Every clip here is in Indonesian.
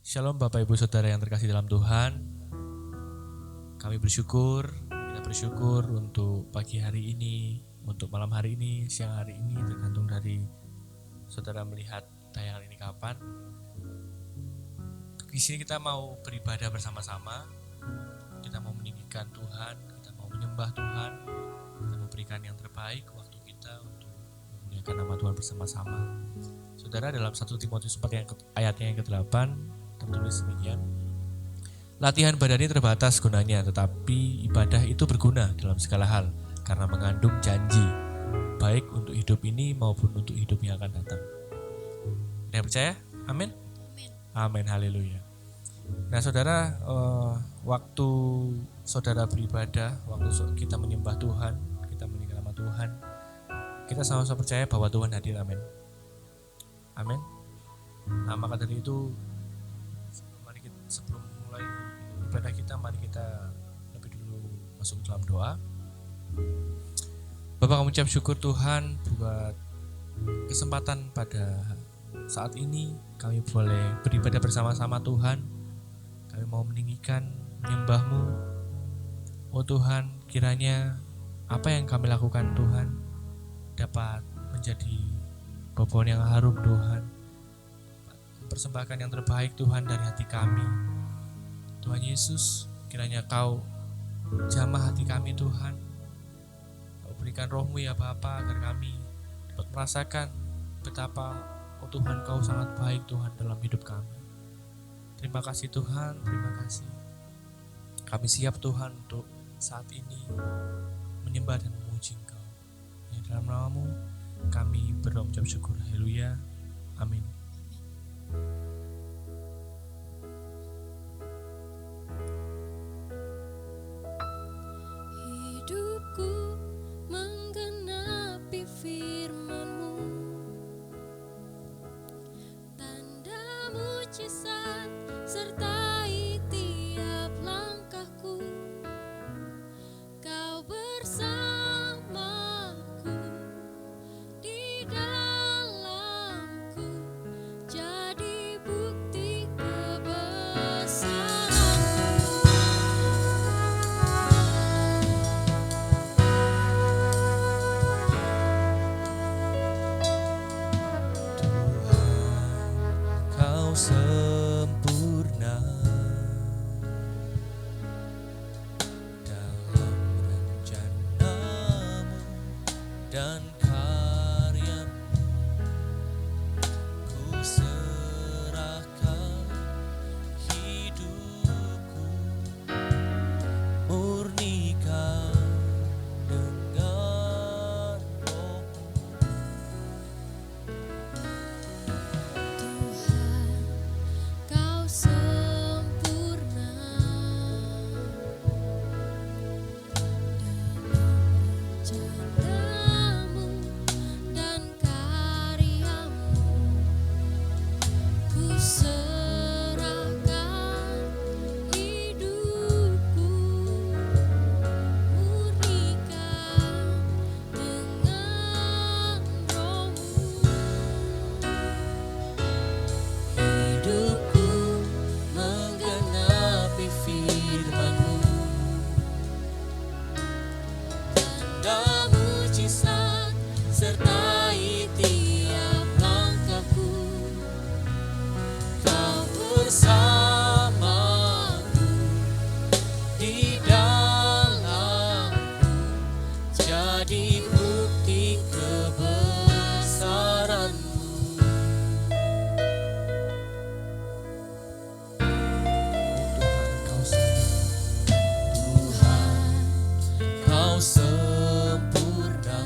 Shalom Bapak Ibu Saudara yang terkasih dalam Tuhan. Kami kita bersyukur untuk pagi hari ini, untuk malam hari ini, siang hari ini, tergantung dari saudara melihat tayangan ini kapan. Di sini kita mau beribadah bersama-sama, kita mau meninggikan Tuhan, kita mau menyembah Tuhan, kita memberikan yang terbaik waktu kita untuk memuliakan nama Tuhan bersama-sama. Saudara, dalam 1 Timotius 4 ayatnya yang ke-8 tertulis demikian. Latihan badan ini terbatas gunanya, tetapi ibadah itu berguna dalam segala hal karena mengandung janji, baik untuk hidup ini maupun untuk hidup yang akan datang. Ada yang percaya? Amin? Amin, haleluya. Nah saudara, waktu saudara beribadah, waktu kita menyembah Tuhan, kita meninggikan nama Tuhan, kita sama-sama percaya bahwa Tuhan hadir, amin. Amin. Nah maka dari itu, sebelum mulai ibadah kita, mari kita lebih dulu masuk dalam doa. Bapak, kami ucap syukur Tuhan buat kesempatan pada saat ini kami boleh beribadah bersama-sama Tuhan. Kami mau meninggikan, menyembah-Mu. Oh Tuhan, kiranya apa yang kami lakukan Tuhan dapat menjadi bauan yang harum Tuhan, persembahkan yang terbaik Tuhan dari hati kami. Tuhan Yesus, kiranya Kau jamah hati kami Tuhan. Kau berikan Roh-Mu ya Bapa, agar kami dapat merasakan betapa oh Tuhan Kau sangat baik Tuhan dalam hidup kami. Terima kasih Tuhan, terima kasih. Kami siap Tuhan untuk saat ini menyembah dan memuji Engkau. Di dalam nama-Mu kami berdoa mengucap syukur. Haleluya. Amin. Hidupku menggenapi firman-Mu, tanda mujizat sertai tiap langkahku. Kau bersamaku, di dalamku, jadi bukti Kau sempurna dalam rencana-Mu dan karya-Mu. Ku serahkan hidupku, murnikan dengan Roh-Mu. Tuhan, Kau sempurna dalam rencana-Mu dan karya-Mu. Ku serahkan hidupku, murnikan dengan Roh-Mu. Hidupku menggenapi firman-Mu, tanda mujizat sertai tiap langkahku. Kau bersamaku, di dalamku, jadi bukti kebesaran-Mu. Tuhan, Kau sempurna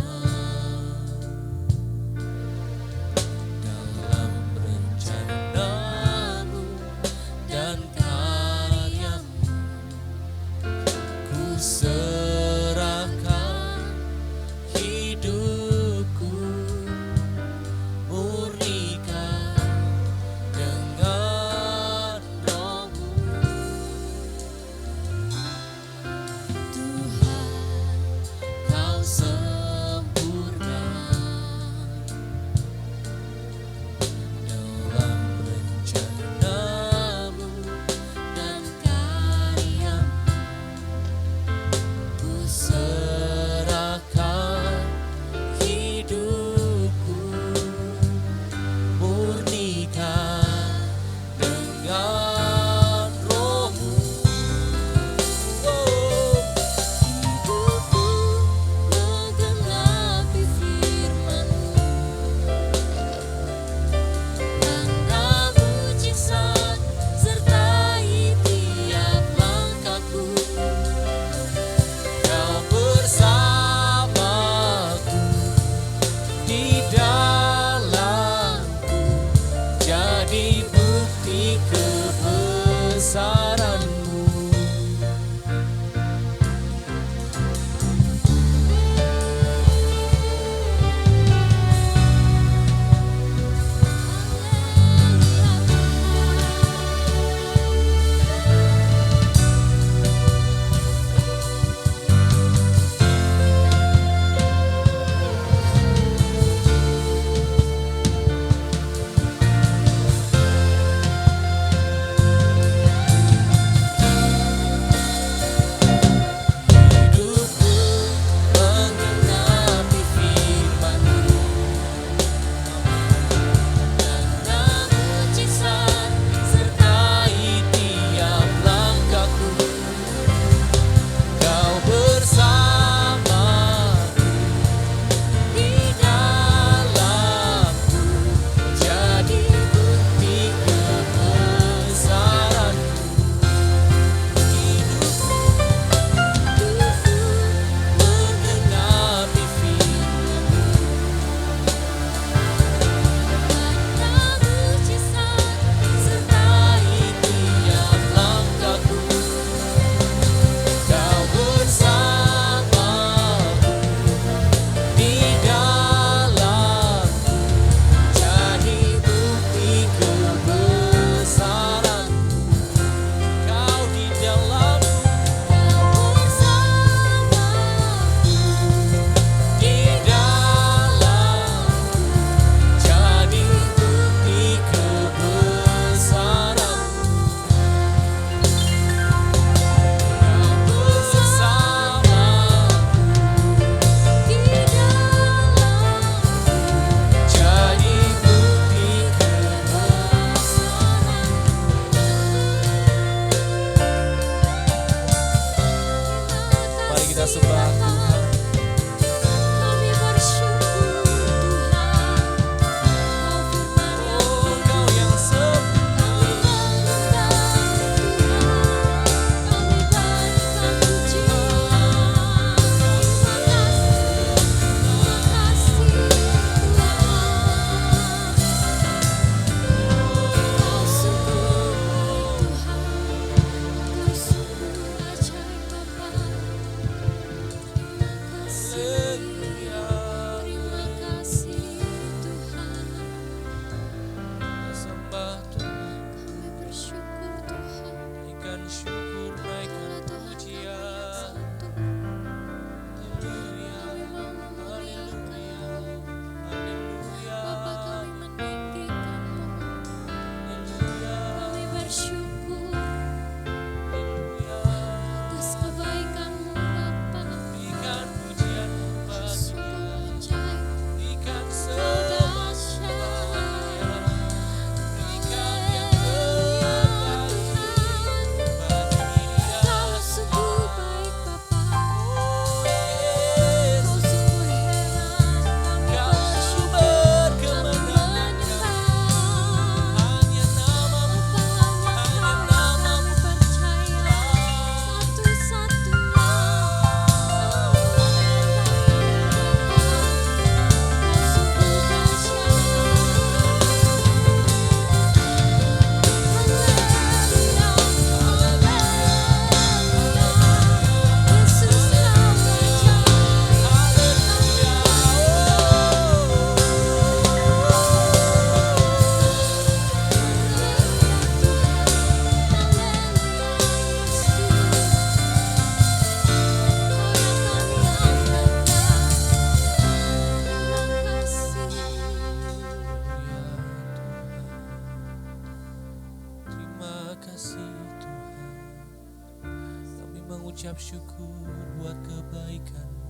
mengucap syukur buat kebaikan-Mu,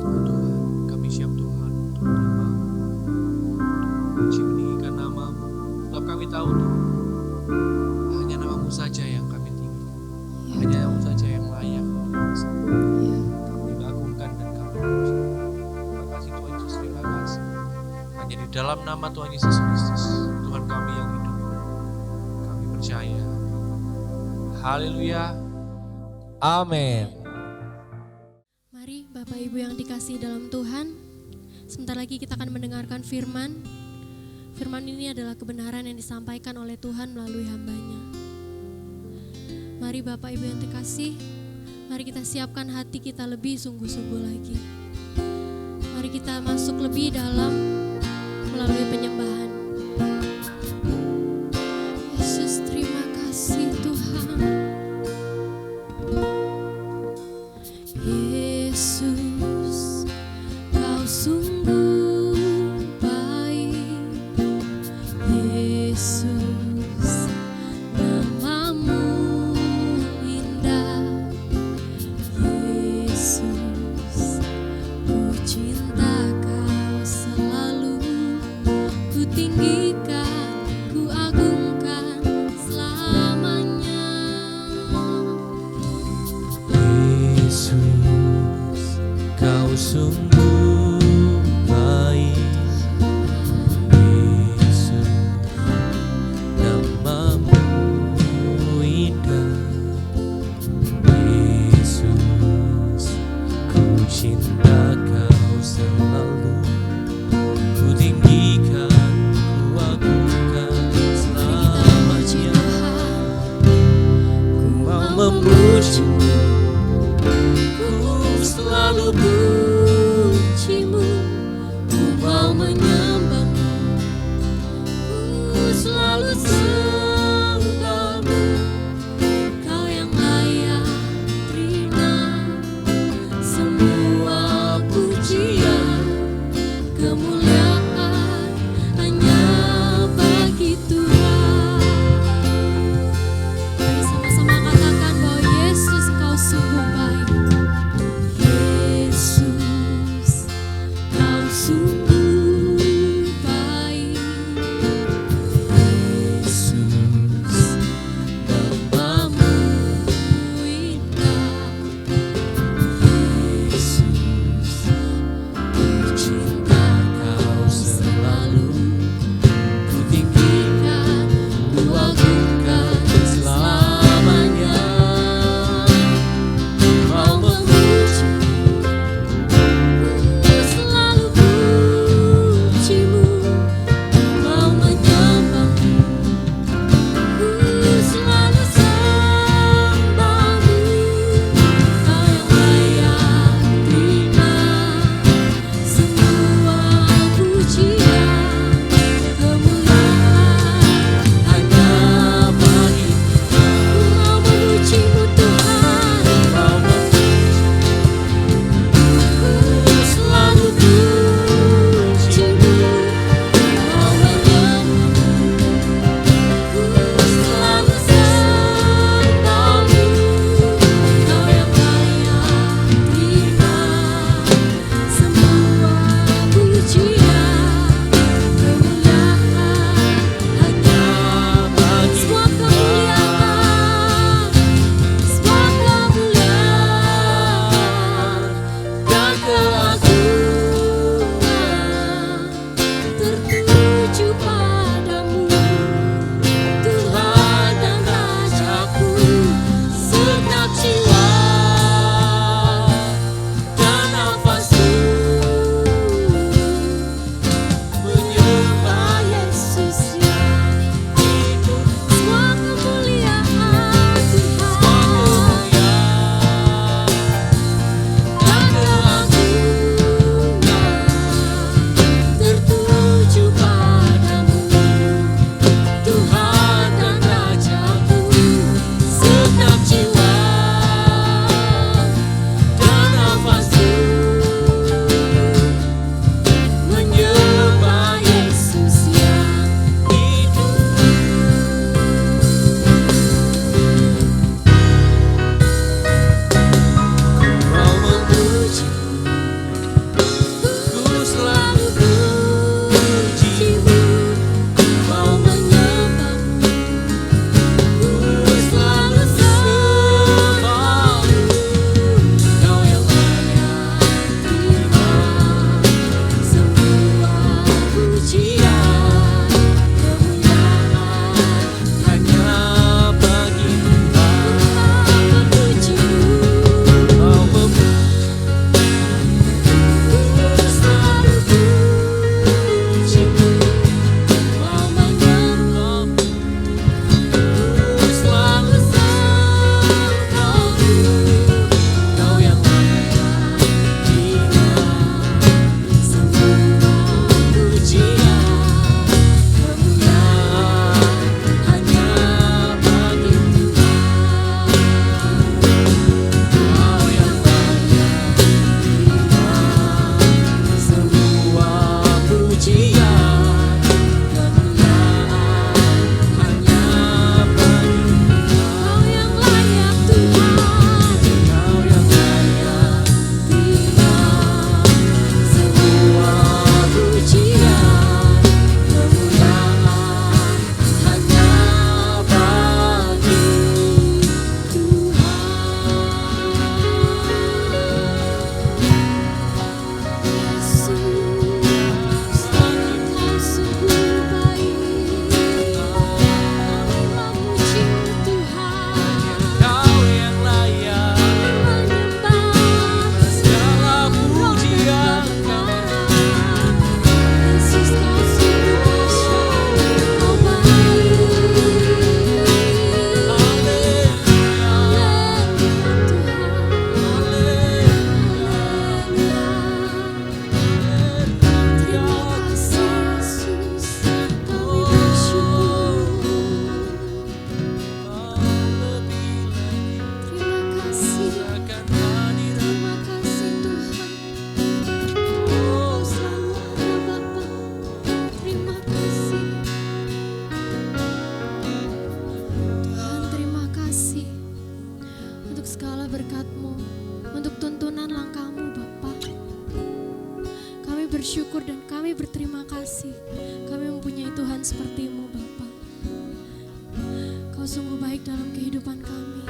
Oh Tuhan, kami siap Tuhan untuk menyembah, puji meninggikan nama-Mu. Sebab kami tahu Tuhan, hanya nama-Mu saja yang kami tinggikan, hanya nama-Mu saja yang layak untuk kami sembah. Kami agungkan dan kami puji. Terima kasih Tuhan Yesus, terima kasih. Hanya di dalam nama Tuhan Yesus Kristus, Tuhan kami yang hidup, kami percaya. Haleluya. Amin. Mari Bapak Ibu yang dikasihi dalam Tuhan, sebentar lagi kita akan mendengarkan firman. Firman ini adalah kebenaran yang disampaikan oleh Tuhan melalui hamba-Nya. Mari Bapak Ibu yang dikasihi, mari kita siapkan hati kita lebih sungguh-sungguh lagi. Mari kita masuk lebih dalam melalui penyembahan. Yesus, terima kasih Tuhan. Yesus, Kau sungguh baik. Yesus, nama-Mu indah. Yesus, ku cinta Kau selalu, ku tinggikan, ku agungkan selamanya. Yesus, Kau sungguh baik. Yesus, nama-Mu indah. Yesus, ku cinta Kau selalu, ku tinggikan, ku agungkan selamanya. Ku mau memuji-Mu, ku selalu puji-Mu, ku mau menyembah-Mu, ku selalu sembah-Mu. Kau yang layak terima semua pujian, kemuliaan hanya bagi Tuhan. Mari sama-sama katakan bahwa Yesus Kau sungguh baik. Yesus, rasakan hadirat. Terima kasih Tuhan. Kau selalu ada Bapa. Terima kasih. Tuhan, terima kasih untuk segala berkat-Mu, untuk tuntunan langkah-Mu Bapa. Kami bersyukur dan kami berterima kasih. Kami mempunyai Tuhan seperti-Mu Bapa. Kau sungguh baik dalam kehidupan kami.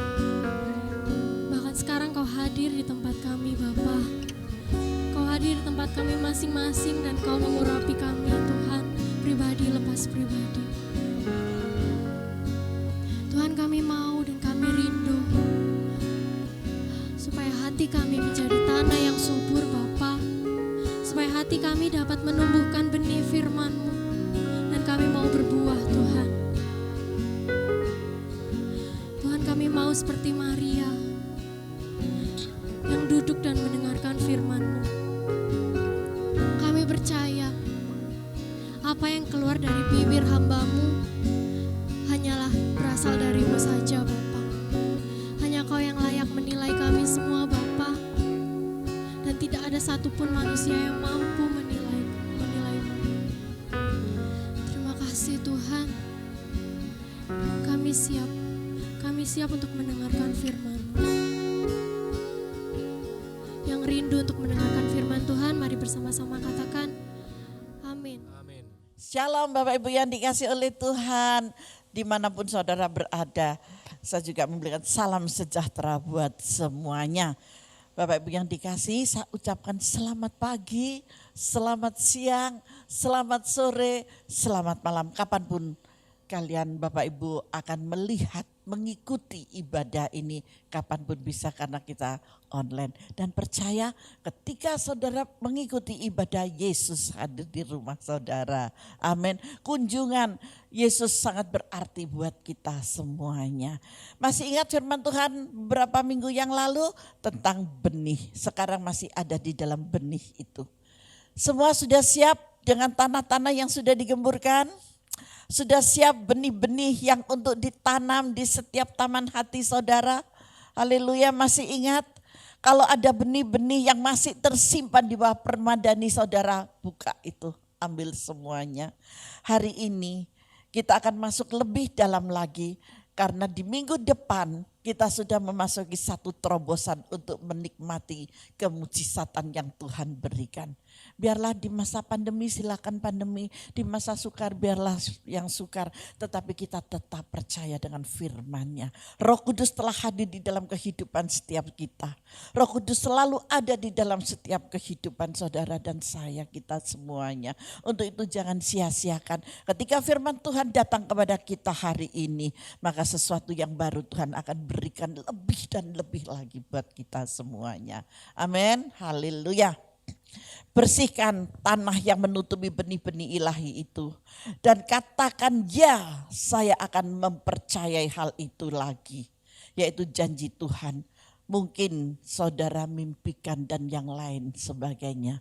Bahkan sekarang Kau hadir di tempat kami Bapa. Kau hadir di tempat kami masing-masing dan Kau mengurapi kami Tuhan, pribadi lepas pribadi. Tuhan, kami mau dan kami rindu supaya hati kami menjadi tanah yang subur Bapa. Supaya hati kami dapat menumbuhkan benih firman-Mu dan kami mau berbuah Tuhan. Tuhan, kami mau seperti Maria yang duduk dan mendengarkan firman-Mu. Kami percaya apa yang keluar dari bibir hamba-Mu hanyalah berasal dari-Mu saja Bapa. Hanya Kau yang layak menilai kami semua Bapa. Dan tidak ada satupun manusia yang mampu menilai-Mu. Terima kasih Tuhan. Kami siap untuk mendengarkan firman-Mu. Yang rindu untuk mendengarkan firman Tuhan, mari bersama-sama katakan amin. Amin. Shalom Bapak Ibu yang dikasih oleh Tuhan, dimanapun saudara berada. Saya juga memberikan salam sejahtera buat semuanya. Bapak Ibu yang dikasih, saya ucapkan selamat pagi, selamat siang, selamat sore, selamat malam. Kapanpun kalian Bapak Ibu akan melihat, mengikuti ibadah ini, kapanpun bisa karena kita online. Dan percaya ketika saudara mengikuti ibadah, Yesus hadir di rumah saudara. Amin. Kunjungan Yesus sangat berarti buat kita semuanya. Masih ingat firman Tuhan beberapa minggu yang lalu tentang benih. Sekarang masih ada di dalam benih itu. Semua sudah siap dengan tanah-tanah yang sudah digemburkan? Sudah siap benih-benih yang untuk ditanam di setiap taman hati saudara? Haleluya, masih ingat? Kalau ada benih-benih yang masih tersimpan di bawah permadani saudara, buka itu, ambil semuanya. Hari ini kita akan masuk lebih dalam lagi karena di minggu depan kita sudah memasuki satu terobosan untuk menikmati kemujizatan yang Tuhan berikan. Biarlah di masa pandemi silakan pandemi, di masa sukar biarlah yang sukar, tetapi kita tetap percaya dengan firman-Nya. Roh Kudus telah hadir di dalam kehidupan setiap kita. Roh Kudus selalu ada di dalam setiap kehidupan saudara dan saya, kita semuanya. Untuk itu jangan sia-siakan. Ketika firman Tuhan datang kepada kita hari ini, maka sesuatu yang baru Tuhan akan berikan lebih dan lebih lagi buat kita semuanya. Amin. Haleluya. Bersihkan tanah yang menutupi benih-benih ilahi itu. Dan katakan ya, saya akan mempercayai hal itu lagi. Yaitu janji Tuhan. Mungkin saudara mimpikan dan yang lain sebagainya.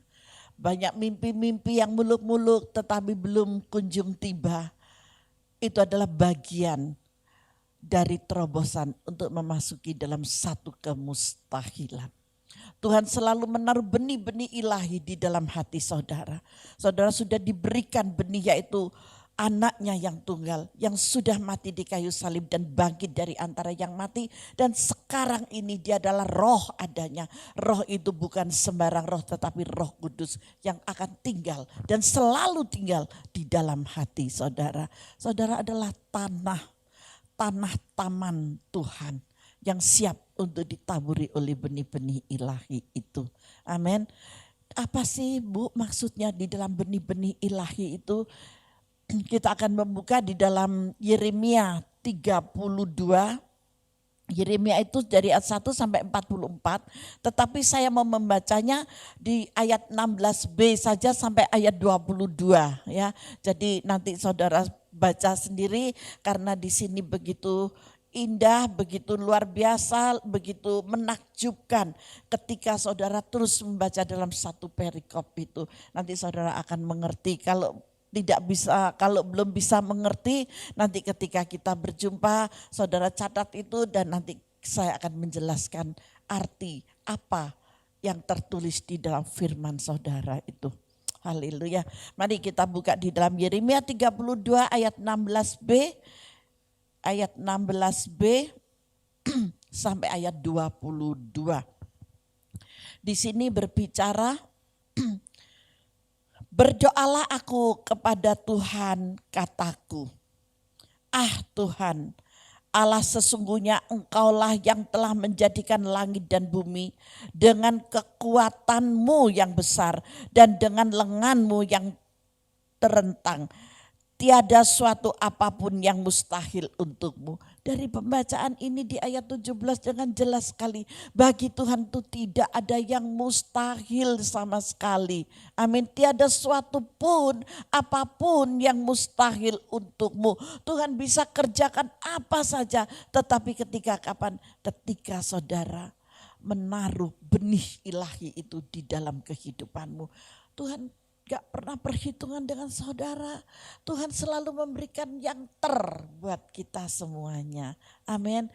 Banyak mimpi-mimpi yang muluk-muluk tetapi belum kunjung tiba. Itu adalah bagian dari terobosan untuk memasuki dalam satu kemustahilan. Tuhan selalu menaruh benih-benih ilahi di dalam hati saudara. Saudara sudah diberikan benih yaitu anaknya yang tunggal. Yang sudah mati di kayu salib dan bangkit dari antara yang mati. Dan sekarang ini dia adalah roh adanya. Roh itu bukan sembarang roh tetapi Roh Kudus yang akan tinggal. Dan selalu tinggal di dalam hati saudara. Saudara adalah tanah taman Tuhan yang siap untuk ditaburi oleh benih-benih ilahi itu. Amin. Apa sih Bu maksudnya di dalam benih-benih ilahi itu? Kita akan membuka di dalam Yeremia 32. Yeremia itu dari ayat 1 sampai 44. Tetapi saya mau membacanya di ayat 16b saja sampai ayat 22 ya. Jadi nanti saudara baca sendiri karena di sini begitu indah, begitu luar biasa, begitu menakjubkan ketika saudara terus membaca dalam satu perikop itu. Nanti saudara akan mengerti. Kalau belum bisa mengerti, nanti ketika kita berjumpa, saudara catat itu dan nanti saya akan menjelaskan arti apa yang tertulis di dalam firman saudara itu. Haleluya. Mari kita buka di dalam Yeremia 32 ayat 16b. Ayat 16b sampai ayat 22. Di sini berbicara, berdoalah aku kepada Tuhan kataku. Ah Tuhan, Allah sesungguhnya Engkaulah yang telah menjadikan langit dan bumi dengan kekuatan-Mu yang besar dan dengan lengan-Mu yang terentang. Tiada suatu apapun yang mustahil untukmu. Dari pembacaan ini di ayat 17 dengan jelas sekali. Bagi Tuhan itu tidak ada yang mustahil sama sekali. Amin. Tiada suatu pun apapun yang mustahil untukmu. Tuhan bisa kerjakan apa saja. Tetapi ketika kapan? Ketika saudara menaruh benih ilahi itu di dalam kehidupanmu. Tuhan gak pernah perhitungan dengan saudara. Tuhan selalu memberikan yang buat kita semuanya. Amin.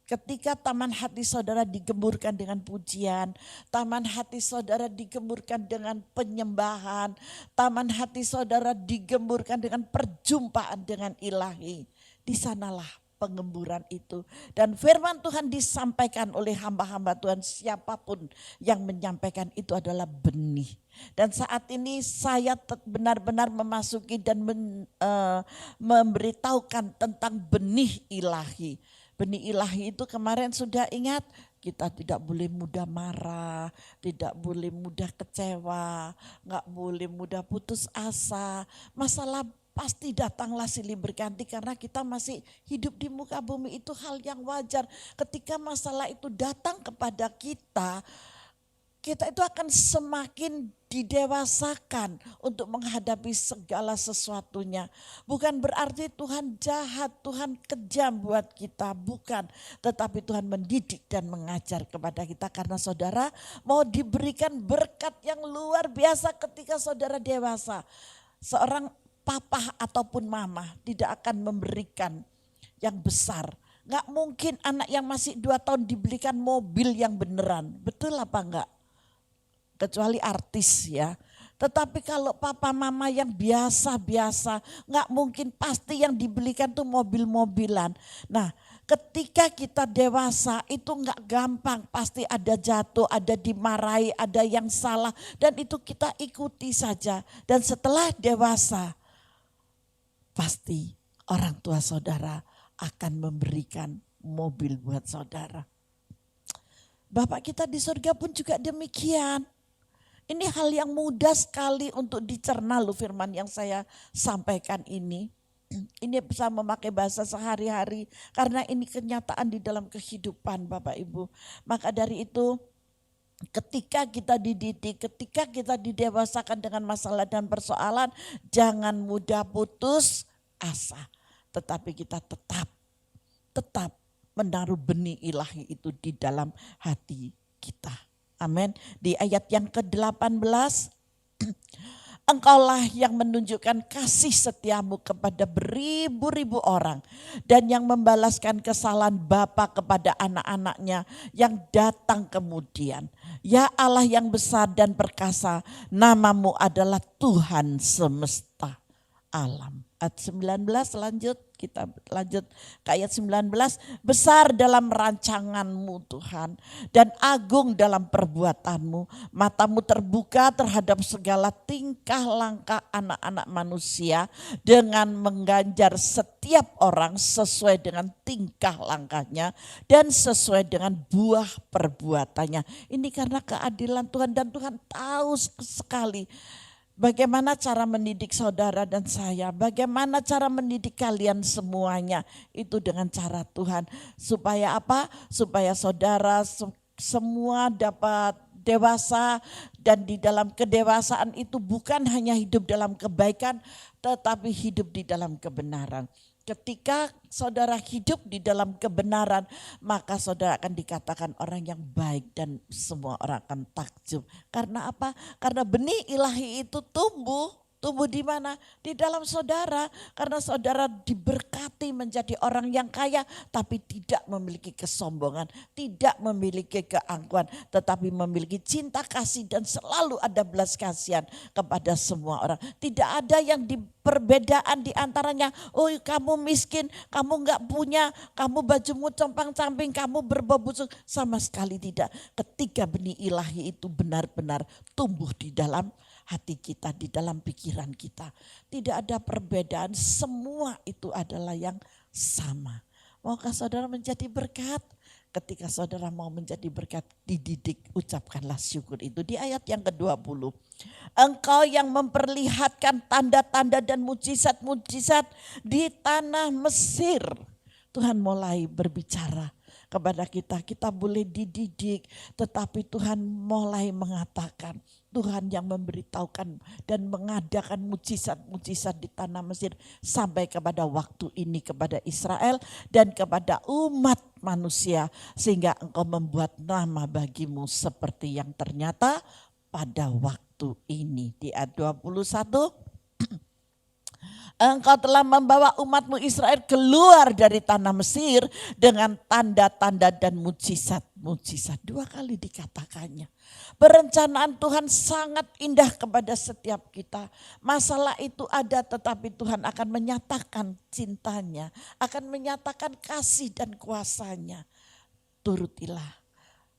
Ketika taman hati saudara digemburkan dengan pujian, taman hati saudara digemburkan dengan penyembahan, taman hati saudara digemburkan dengan perjumpaan dengan ilahi. Di sanalah pengemburan itu. Dan firman Tuhan disampaikan oleh hamba-hamba Tuhan, siapapun yang menyampaikan itu adalah benih. Dan saat ini saya benar-benar memasuki dan memberitahukan tentang benih ilahi. Benih ilahi itu kemarin sudah ingat, kita tidak boleh mudah marah, tidak boleh mudah kecewa, gak boleh mudah putus asa. Masalah pasti datanglah silih berganti karena kita masih hidup di muka bumi, itu hal yang wajar. Ketika masalah itu datang kepada kita, kita itu akan semakin didewasakan untuk menghadapi segala sesuatunya. Bukan berarti Tuhan jahat, Tuhan kejam buat kita, bukan. Tetapi Tuhan mendidik dan mengajar kepada kita karena saudara mau diberikan berkat yang luar biasa ketika saudara dewasa. Seorang papa ataupun mama tidak akan memberikan yang besar. Gak mungkin anak yang masih 2 tahun dibelikan mobil yang beneran. Betul apa enggak? Kecuali artis ya. Tetapi kalau papa mama yang biasa-biasa, gak mungkin pasti yang dibelikan tuh mobil-mobilan. Nah, ketika kita dewasa itu gak gampang, pasti ada jatuh, ada dimarahi, ada yang salah. Dan itu kita ikuti saja. Dan setelah dewasa, pasti orang tua saudara akan memberikan mobil buat saudara. Bapak kita di surga pun juga demikian. Ini hal yang mudah sekali untuk dicerna loh firman yang saya sampaikan ini. Ini bisa memakai bahasa sehari-hari karena ini kenyataan di dalam kehidupan Bapak Ibu. Maka dari itu ketika kita dididik, ketika kita didewasakan dengan masalah dan persoalan, jangan mudah putus asa. Tetapi kita tetap menaruh benih ilahi itu di dalam hati kita. Amin. Di ayat yang ke-18, Engkaulah yang menunjukkan kasih setiamu kepada beribu-ribu orang dan yang membalaskan kesalahan bapa kepada anak-anaknya yang datang kemudian. Ya Allah yang besar dan perkasa, namamu adalah Tuhan semesta alam. Ayat 19 kita lanjut ke ayat 19. Besar dalam rancanganmu Tuhan dan agung dalam perbuatanmu. Matamu terbuka terhadap segala tingkah langkah anak-anak manusia dengan mengganjar setiap orang sesuai dengan tingkah langkahnya dan sesuai dengan buah perbuatannya. Ini karena keadilan Tuhan dan Tuhan tahu sekali bagaimana cara mendidik saudara dan saya, bagaimana cara mendidik kalian semuanya, itu dengan cara Tuhan. Supaya apa? Supaya saudara semua dapat dewasa dan di dalam kedewasaan itu bukan hanya hidup dalam kebaikan, tetapi hidup di dalam kebenaran. Ketika saudara hidup di dalam kebenaran, maka saudara akan dikatakan orang yang baik dan semua orang akan takjub. Karena apa? Karena benih ilahi itu tumbuh tumbuh di mana? Di dalam saudara. Karena saudara diberkati menjadi orang yang kaya, tapi tidak memiliki kesombongan, tidak memiliki keangkuhan, tetapi memiliki cinta kasih dan selalu ada belas kasihan kepada semua orang. Tidak ada yang perbedaan di antaranya. Oh, kamu miskin, kamu enggak punya, kamu bajumu compang-camping, kamu berbau busuk. Sama sekali tidak. Ketika benih ilahi itu benar-benar tumbuh di dalam hati kita, di dalam pikiran kita. Tidak ada perbedaan, semua itu adalah yang sama. Maukah saudara menjadi berkat? Ketika saudara mau menjadi berkat, dididik, ucapkanlah syukur itu. Di ayat yang ke-20. Engkau yang memperlihatkan tanda-tanda dan mujizat-mujizat di tanah Mesir. Tuhan mulai berbicara kepada kita. Kita boleh dididik, tetapi Tuhan mulai mengatakan, Tuhan yang memberitahukan dan mengadakan mujizat-mujizat di tanah Mesir sampai kepada waktu ini kepada Israel dan kepada umat manusia, sehingga engkau membuat nama bagimu seperti yang ternyata pada waktu ini. Di ayat 21. Engkau telah membawa umatmu Israel keluar dari tanah Mesir dengan tanda-tanda dan mujizat-mujizat. 2 kali dikatakannya. Perencanaan Tuhan sangat indah kepada setiap kita. Masalah itu ada, tetapi Tuhan akan menyatakan cintanya, akan menyatakan kasih dan kuasanya. Turutilah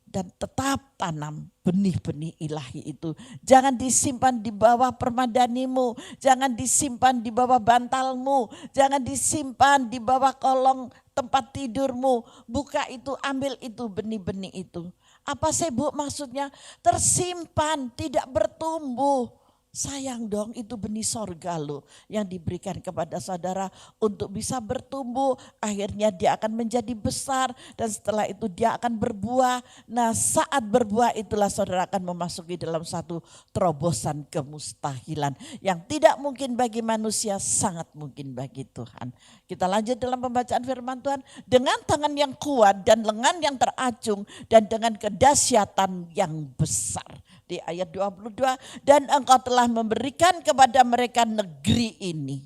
dan tetap tanam benih-benih ilahi itu. Jangan disimpan di bawah permadanimu, jangan disimpan di bawah bantalmu, jangan disimpan di bawah kolong tempat tidurmu. Buka itu, ambil itu benih-benih itu. Apa sih Bu maksudnya? Tersimpan, tidak bertumbuh. Sayang dong, itu benih sorga loh yang diberikan kepada saudara untuk bisa bertumbuh. Akhirnya dia akan menjadi besar dan setelah itu dia akan berbuah. Nah, saat berbuah itulah saudara akan memasuki dalam satu terobosan kemustahilan. Yang tidak mungkin bagi manusia, sangat mungkin bagi Tuhan. Kita lanjut dalam pembacaan firman Tuhan. Dengan tangan yang kuat dan lengan yang teracung dan dengan kedahsyatan yang besar. Di ayat 22, dan engkau telah memberikan kepada mereka negeri ini.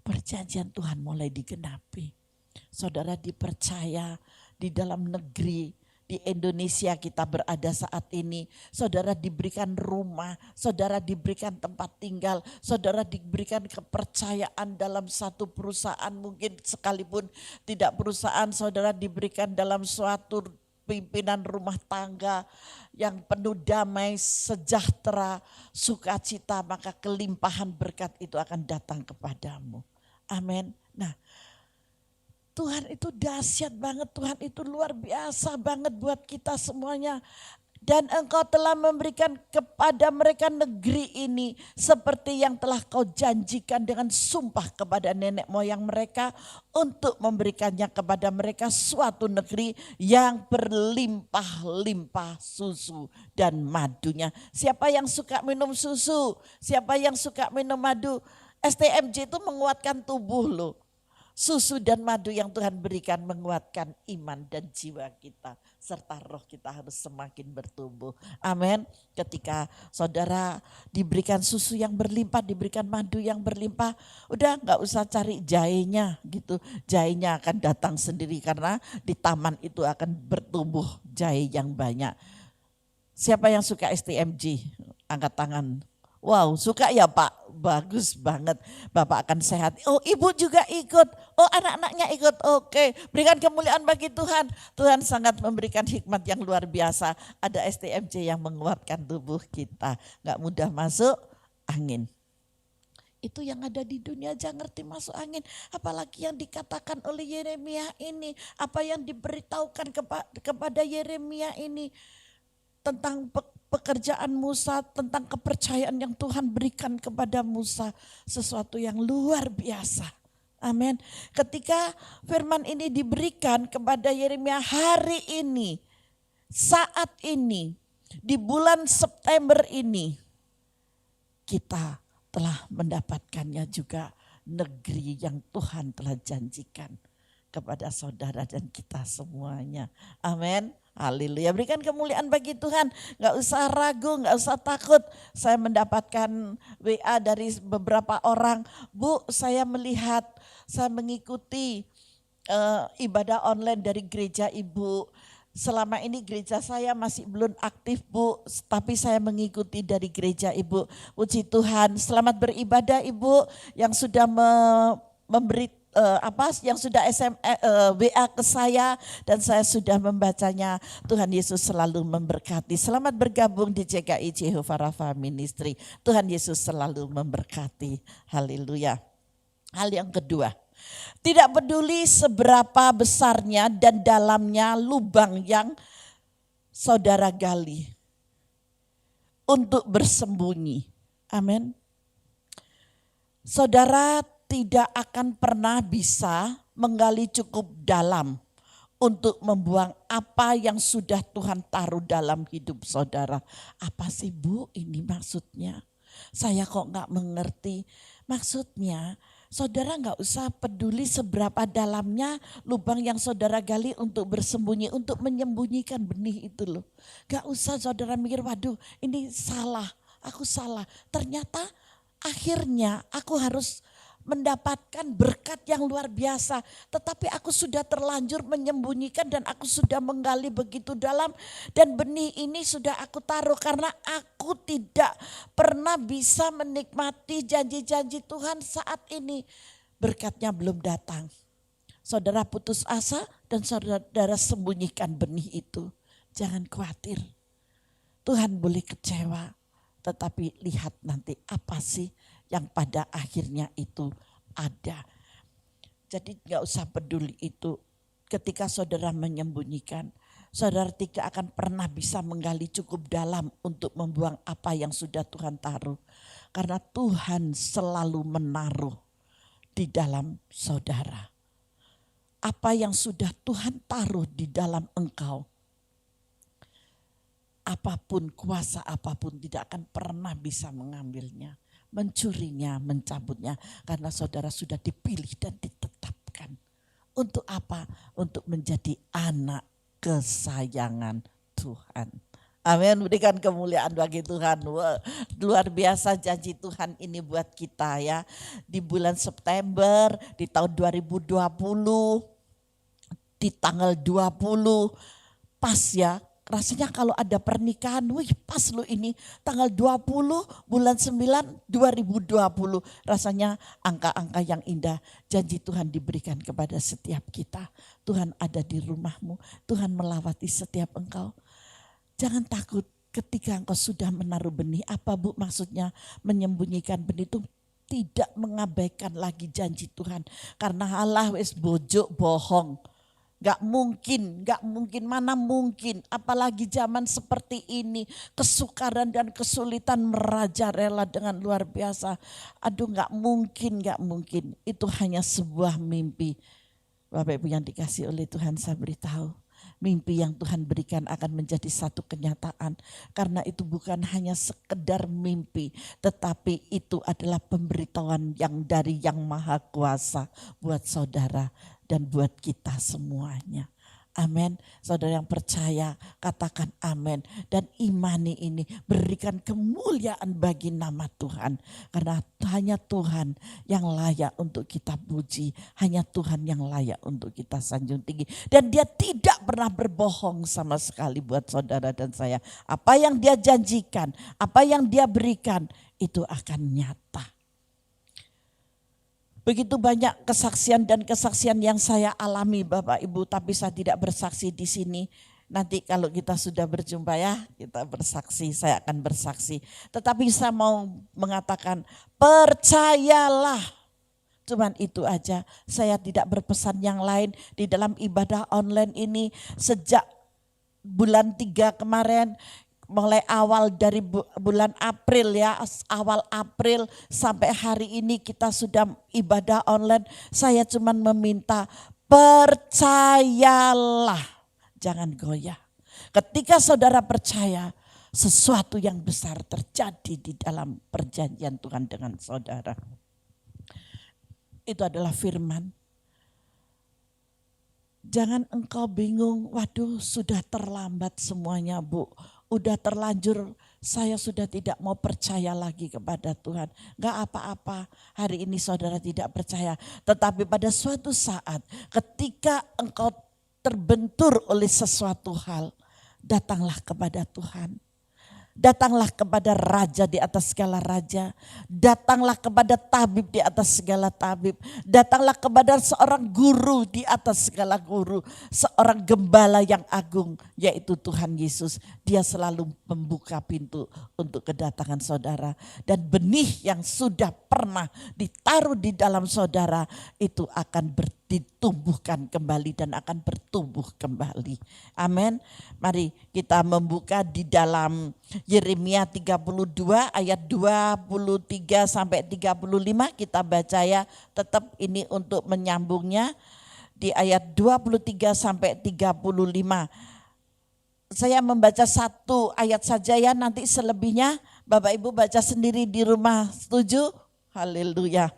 Perjanjian Tuhan mulai digenapi. Saudara dipercaya di dalam negeri, di Indonesia kita berada saat ini. Saudara diberikan rumah, saudara diberikan tempat tinggal, saudara diberikan kepercayaan dalam satu perusahaan. Mungkin sekalipun tidak perusahaan, saudara diberikan dalam suatu pimpinan rumah tangga yang penuh damai, sejahtera, sukacita, maka kelimpahan berkat itu akan datang kepadamu. Amin. Nah, Tuhan itu dahsyat banget, Tuhan itu luar biasa banget buat kita semuanya. Dan engkau telah memberikan kepada mereka negeri ini seperti yang telah kau janjikan dengan sumpah kepada nenek moyang mereka untuk memberikannya kepada mereka suatu negeri yang berlimpah-limpah susu dan madunya. Siapa yang suka minum susu? Siapa yang suka minum madu? STMJ itu menguatkan tubuh loh. Susu dan madu yang Tuhan berikan menguatkan iman dan jiwa kita. Serta roh kita harus semakin bertumbuh. Amin. Ketika saudara diberikan susu yang berlimpah, diberikan madu yang berlimpah, udah gak usah cari jahenya gitu. Jahenya akan datang sendiri karena di taman itu akan bertumbuh jahe yang banyak. Siapa yang suka STMG? Angkat tangan. Wow, suka ya Pak, bagus banget. Bapak akan sehat. Oh, ibu juga ikut. Oh, anak-anaknya ikut. Oke, berikan kemuliaan bagi Tuhan. Tuhan sangat memberikan hikmat yang luar biasa. Ada STMJ yang menguatkan tubuh kita. Gak mudah masuk angin. Itu yang ada di dunia aja ngerti masuk angin. Apalagi yang dikatakan oleh Yeremia ini. Apa yang diberitahukan kepada Yeremia ini. Tentang pekerjaan Musa, tentang kepercayaan yang Tuhan berikan kepada Musa. Sesuatu yang luar biasa. Amin. Ketika firman ini diberikan kepada Yeremia hari ini, saat ini, di bulan September ini, kita telah mendapatkannya juga negeri yang Tuhan telah janjikan kepada saudara dan kita semuanya. Amin. Haleluya, berikan kemuliaan bagi Tuhan. Gak usah ragu, gak usah takut. Saya mendapatkan WA dari beberapa orang. Bu, saya melihat, saya mengikuti ibadah online dari gereja Ibu. Selama ini gereja saya masih belum aktif Bu, tapi saya mengikuti dari gereja Ibu. Puji Tuhan, selamat beribadah Ibu yang sudah memberi yang sudah WA ke saya dan saya sudah membacanya. Tuhan Yesus selalu memberkati. Selamat bergabung di JKI Jehovah Rafa Ministry. Tuhan Yesus selalu memberkati. Haleluya. Hal yang kedua, tidak peduli seberapa besarnya dan dalamnya lubang yang saudara gali untuk bersembunyi. Amin. Saudara tidak akan pernah bisa menggali cukup dalam untuk membuang apa yang sudah Tuhan taruh dalam hidup saudara. Apa sih Bu ini maksudnya? Saya kok gak mengerti. Maksudnya saudara gak usah peduli seberapa dalamnya lubang yang saudara gali untuk bersembunyi, untuk menyembunyikan benih itu loh. Gak usah saudara mikir, waduh ini salah, aku salah. Ternyata akhirnya aku harus mendapatkan berkat yang luar biasa. Tetapi aku sudah terlanjur menyembunyikan dan aku sudah menggali begitu dalam. Dan benih ini sudah aku taruh karena aku tidak pernah bisa menikmati janji-janji Tuhan saat ini. Berkatnya belum datang. Saudara putus asa dan saudara sembunyikan benih itu. Jangan khawatir. Tuhan boleh kecewa. Tetapi lihat nanti apa sih yang pada akhirnya itu ada. Jadi gak usah peduli itu. Ketika saudara menyembunyikan, saudara tidak akan pernah bisa menggali cukup dalam untuk membuang apa yang sudah Tuhan taruh. Karena Tuhan selalu menaruh di dalam saudara. Apa yang sudah Tuhan taruh di dalam engkau, apapun, kuasa apapun tidak akan pernah bisa mengambilnya, mencurinya, mencabutnya. Karena saudara sudah dipilih dan ditetapkan. Untuk apa? Untuk menjadi anak kesayangan Tuhan. Amin, berikan kemuliaan bagi Tuhan. Wah, luar biasa janji Tuhan ini buat kita ya. Di bulan September, di tahun 2020, di tanggal 20, pas ya. Rasanya kalau ada pernikahan, wih pas lo ini tanggal 20 bulan 9 2020. Rasanya angka-angka yang indah. Janji Tuhan diberikan kepada setiap kita. Tuhan ada di rumahmu, Tuhan melawati setiap engkau. Jangan takut ketika engkau sudah menaruh benih. Apa Bu maksudnya menyembunyikan benih itu? Tidak mengabaikan lagi janji Tuhan. Karena Allah wis bojo bohong. Gak mungkin, mana mungkin. Apalagi zaman seperti ini, kesukaran dan kesulitan merajalela dengan luar biasa. Aduh gak mungkin. Itu hanya sebuah mimpi. Bapak Ibu yang dikasih oleh Tuhan, saya beritahu. Mimpi yang Tuhan berikan akan menjadi satu kenyataan. Karena itu bukan hanya sekedar mimpi, tetapi itu adalah pemberitahuan yang dari Yang Maha Kuasa buat saudara dan buat kita semuanya. Amin. Saudara yang percaya katakan amin. Dan imani ini berikan kemuliaan bagi nama Tuhan. Karena hanya Tuhan yang layak untuk kita puji. Hanya Tuhan yang layak untuk kita sanjung tinggi. Dan dia tidak pernah berbohong sama sekali buat saudara dan saya. Apa yang dia janjikan, apa yang dia berikan itu akan nyata. Begitu banyak kesaksian dan kesaksian yang saya alami Bapak Ibu, tapi saya tidak bersaksi di sini. Nanti kalau kita sudah berjumpa ya, kita bersaksi, saya akan bersaksi. Tetapi saya mau mengatakan, percayalah. Cuman itu aja, saya tidak berpesan yang lain di dalam ibadah online ini. Sejak bulan 3 kemarin, mulai awal dari bulan April ya, awal April sampai hari ini kita sudah ibadah online. Saya cuma meminta percayalah, jangan goyah. Ketika saudara percaya, sesuatu yang besar terjadi di dalam perjanjian Tuhan dengan saudara. Itu adalah firman. Jangan engkau bingung, waduh sudah terlambat semuanya Bu. Udah terlanjur, saya sudah tidak mau percaya lagi kepada Tuhan. Gak apa-apa, hari ini saudara tidak percaya. Tetapi pada suatu saat ketika engkau terbentur oleh sesuatu hal, datanglah kepada Tuhan. Datanglah kepada raja di atas segala raja. Datanglah kepada tabib di atas segala tabib. Datanglah kepada seorang guru di atas segala guru. Seorang gembala yang agung, yaitu Tuhan Yesus. Dia selalu membuka pintu untuk kedatangan saudara. Dan benih yang sudah pernah ditaruh di dalam saudara itu akan ditumbuhkan kembali dan akan bertumbuh kembali. Amin. Mari kita membuka di dalam Yeremia 32 ayat 23 sampai 35 kita baca ya. Tetap ini untuk menyambungnya di ayat 23 sampai 35. Saya membaca satu ayat saja ya, nanti selebihnya Bapak Ibu baca sendiri di rumah. Setuju? Haleluya.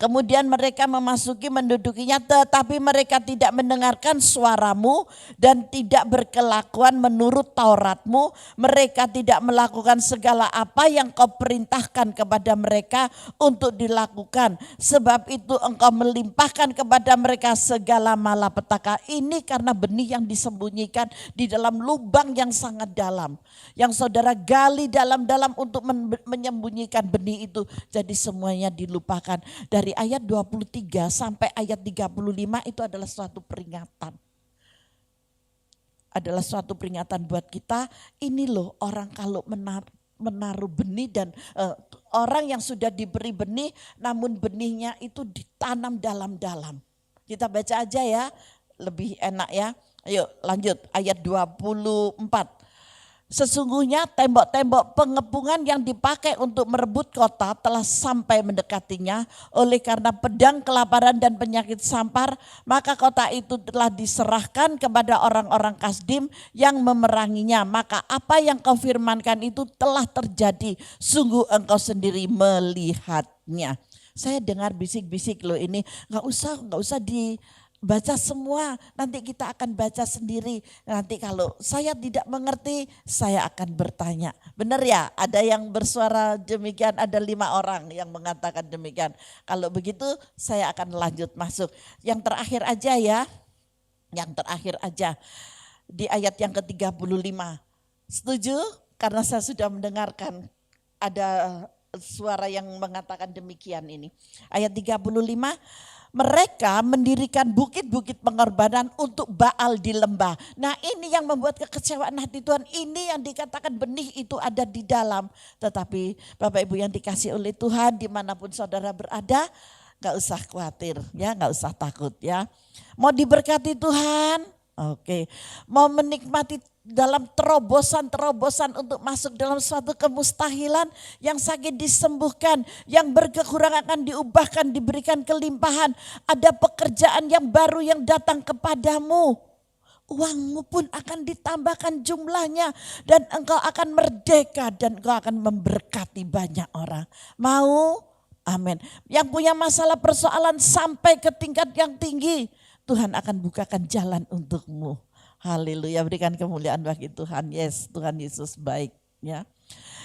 Kemudian mereka memasuki mendudukinya, tetapi mereka tidak mendengarkan suaramu dan tidak berkelakuan menurut Tauratmu. Mereka tidak melakukan segala apa yang kau perintahkan kepada mereka untuk dilakukan. Sebab itu engkau melimpahkan kepada mereka segala malapetaka. Ini karena benih yang disembunyikan di dalam lubang yang sangat dalam. Yang saudara gali dalam-dalam untuk menyembunyikan benih itu. Jadi semuanya dilupakan. Dari ayat 23 sampai ayat 35 itu adalah suatu peringatan. Adalah suatu peringatan buat kita. Ini loh orang kalau menaruh benih dan orang yang sudah diberi benih namun benihnya itu ditanam dalam-dalam. Kita baca aja ya, lebih enak ya. Ayo lanjut ayat 24. Sesungguhnya tembok-tembok pengepungan yang dipakai untuk merebut kota telah sampai mendekatinya. Oleh karena pedang, kelaparan dan penyakit sampar, maka kota itu telah diserahkan kepada orang-orang Kasdim yang memeranginya. Maka apa yang kau firmankan itu telah terjadi. Sungguh engkau sendiri melihatnya. Saya dengar bisik-bisik loh ini, nggak usah dibaca semua, nanti kita akan baca sendiri. Nanti kalau saya tidak mengerti, saya akan bertanya. Benar ya? Ada yang bersuara demikian, ada 5 orang yang mengatakan demikian. Kalau begitu saya akan lanjut masuk. Yang terakhir aja ya, yang terakhir aja. Di ayat yang ke-35. Setuju? Karena saya sudah mendengarkan ada suara yang mengatakan demikian ini. Ayat 35. Mereka mendirikan bukit-bukit pengorbanan untuk Baal di lembah. Nah ini yang membuat kekecewaan hati Tuhan. Ini yang dikatakan benih itu ada di dalam. Tetapi Bapak Ibu yang dikasih oleh Tuhan dimanapun saudara berada, gak usah khawatir ya, gak usah takut ya. Mau diberkati Tuhan? Oke. Mau menikmati dalam terobosan-terobosan untuk masuk dalam suatu kemustahilan, yang sakit disembuhkan, yang berkekurangan akan diubahkan, diberikan kelimpahan, ada pekerjaan yang baru yang datang kepadamu. Uangmu pun akan ditambahkan jumlahnya dan engkau akan merdeka dan engkau akan memberkati banyak orang. Mau? Amin. Yang punya masalah persoalan sampai ke tingkat yang tinggi, Tuhan akan bukakan jalan untukmu. Haleluya, berikan kemuliaan bagi Tuhan. Yes, Tuhan Yesus baik ya.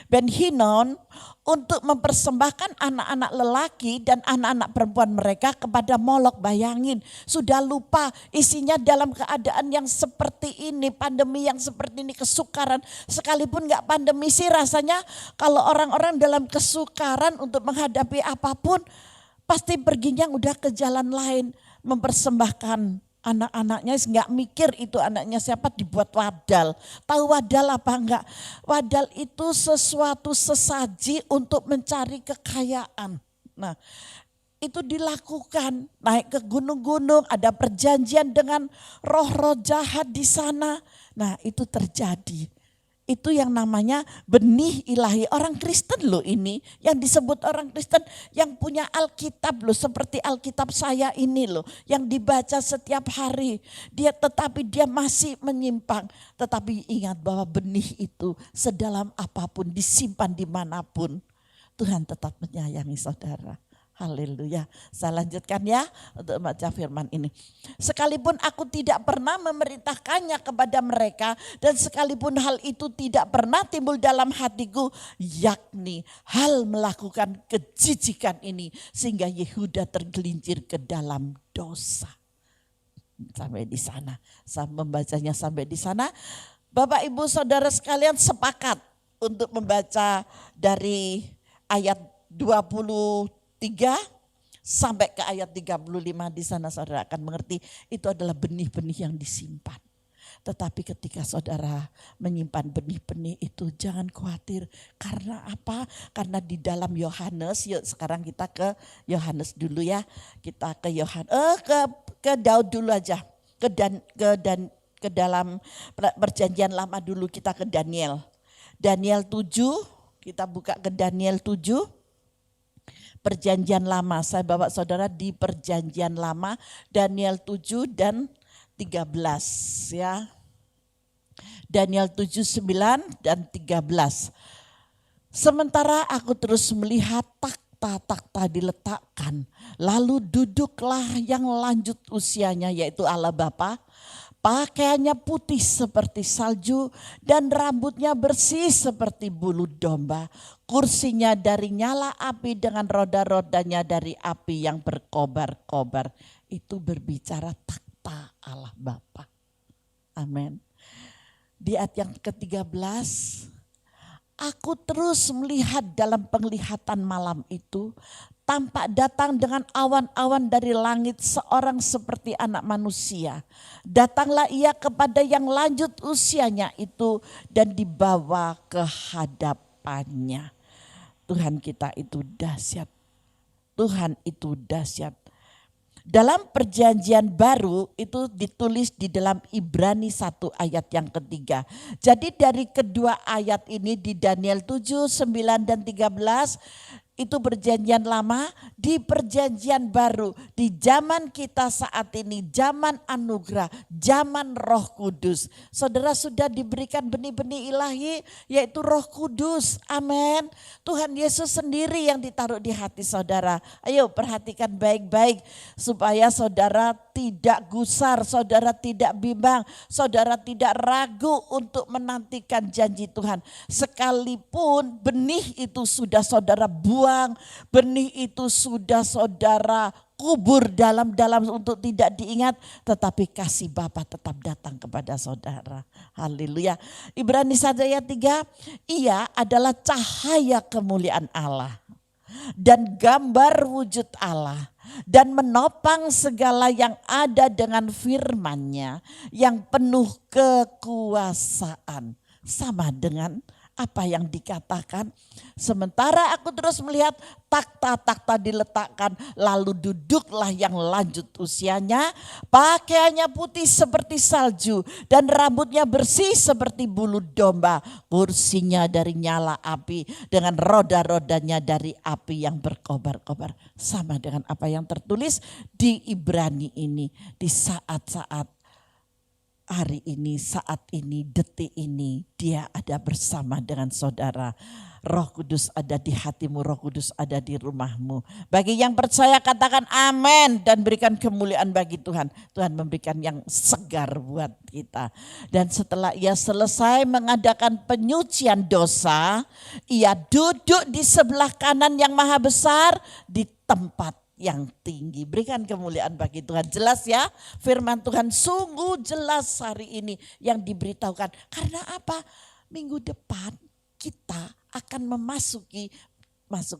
Ben Hinnon untuk mempersembahkan anak-anak lelaki dan anak-anak perempuan mereka kepada Molok. Bayangin, sudah lupa isinya dalam keadaan yang seperti ini, pandemi yang seperti ini, kesukaran. Sekalipun gak pandemi sih rasanya kalau orang-orang dalam kesukaran untuk menghadapi apapun, pasti perginya udah ke jalan lain, mempersembahkan anak-anaknya, nggak mikir itu anaknya siapa, dibuat wadal. Tahu wadal apa enggak? Wadal itu sesuatu sesaji untuk mencari kekayaan. Nah itu dilakukan, naik ke gunung-gunung, ada perjanjian dengan roh-roh jahat di sana. Nah itu terjadi. Itu yang namanya benih ilahi. Orang Kristen loh ini, yang disebut orang Kristen yang punya Alkitab loh, seperti Alkitab saya ini loh, yang dibaca setiap hari. Tetapi dia masih menyimpang. Tetapi ingat bahwa benih itu sedalam apapun, disimpan dimanapun, Tuhan tetap menyayangi saudara. Haleluya. Saya lanjutkan ya untuk membaca firman ini. Sekalipun aku tidak pernah memerintahkannya kepada mereka dan sekalipun hal itu tidak pernah timbul dalam hatiku, yakni hal melakukan kejijikan ini sehingga Yehuda tergelincir ke dalam dosa. Sampai di sana. Saya membacanya sampai di sana. Bapak Ibu Saudara sekalian sepakat untuk membaca dari ayat 23 sampai ke ayat 35. Di sana saudara akan mengerti itu adalah benih-benih yang disimpan. Tetapi ketika saudara menyimpan benih-benih itu jangan khawatir. Karena apa? Karena di dalam Yohanes, yuk sekarang kita ke Yohanes dulu ya. Kita ke Yohanes, ke Daud dulu aja. Ke dalam perjanjian lama dulu kita ke Daniel. Daniel 7, kita buka ke Daniel 7. Perjanjian lama, saya bawa saudara di perjanjian lama Daniel 7 dan 13 ya. Daniel 7, 9 dan 13. Sementara aku terus melihat takhta diletakkan. Lalu duduklah yang lanjut usianya yaitu Allah Bapa. Pakaiannya putih seperti salju dan rambutnya bersih seperti bulu domba. Kursinya dari nyala api dengan roda-rodanya dari api yang berkobar-kobar. Itu berbicara takhta Allah Bapa. Amin. Di ayat yang ke-13, aku terus melihat dalam penglihatan malam itu, tampak datang dengan awan-awan dari langit seorang seperti anak manusia. Datanglah ia kepada yang lanjut usianya itu dan dibawa ke hadapannya. Tuhan kita itu dahsyat. Tuhan itu dahsyat. Dalam perjanjian baru itu ditulis di dalam Ibrani 1 ayat yang ketiga. Jadi dari kedua ayat ini di Daniel 7, 9 dan 13 itu perjanjian lama, di perjanjian baru, di zaman kita saat ini, zaman anugerah, zaman Roh Kudus. Saudara sudah diberikan benih-benih ilahi yaitu Roh Kudus. Amin. Tuhan Yesus sendiri yang ditaruh di hati saudara. Ayo perhatikan baik-baik supaya saudara tidak gusar, saudara tidak bimbang, saudara tidak ragu untuk menantikan janji Tuhan. Sekalipun benih itu sudah saudara buang, benih itu sudah saudara kubur dalam-dalam untuk tidak diingat, tetapi kasih Bapa tetap datang kepada saudara. Haleluya. Ibrani 1 ayat 3, ia adalah cahaya kemuliaan Allah dan gambar wujud Allah dan menopang segala yang ada dengan firman-Nya yang penuh kekuasaan. Sama dengan apa yang dikatakan, sementara aku terus melihat takhta diletakkan, lalu duduklah yang lanjut usianya, pakaiannya putih seperti salju dan rambutnya bersih seperti bulu domba, kursinya dari nyala api dengan roda-rodanya dari api yang berkobar-kobar. Sama dengan apa yang tertulis di Ibrani ini, di saat-saat hari ini, saat ini, detik ini, Dia ada bersama dengan saudara. Roh Kudus ada di hatimu, Roh Kudus ada di rumahmu. Bagi yang percaya katakan amin dan berikan kemuliaan bagi Tuhan. Tuhan memberikan yang segar buat kita. Dan setelah ia selesai mengadakan penyucian dosa, ia duduk di sebelah kanan yang maha besar di tempat yang tinggi. Berikan kemuliaan bagi Tuhan. Jelas ya, firman Tuhan sungguh jelas hari ini yang diberitahukan. Karena apa? Minggu depan kita akan masuk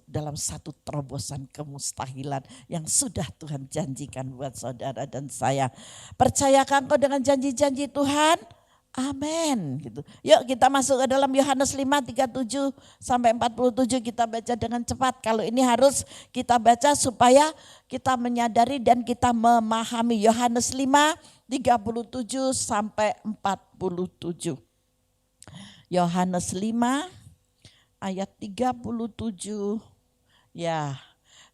dalam satu terobosan kemustahilan yang sudah Tuhan janjikan buat saudara dan saya. Percayakan kau dengan janji-janji Tuhan? Amin. Gitu. Yuk kita masuk ke dalam Yohanes 5, 37 sampai 47, kita baca dengan cepat. Kalau ini harus kita baca supaya kita menyadari dan kita memahami. Yohanes 5, 37 sampai 47. Yohanes 5 ayat 37. Ya,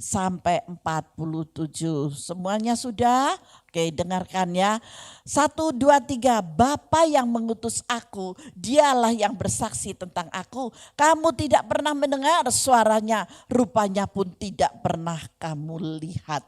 sampai 47. Semuanya sudah? Oke, dengarkan ya. 1, 2, 3. Bapa yang mengutus aku, dialah yang bersaksi tentang aku. Kamu tidak pernah mendengar suaranya, rupanya pun tidak pernah kamu lihat.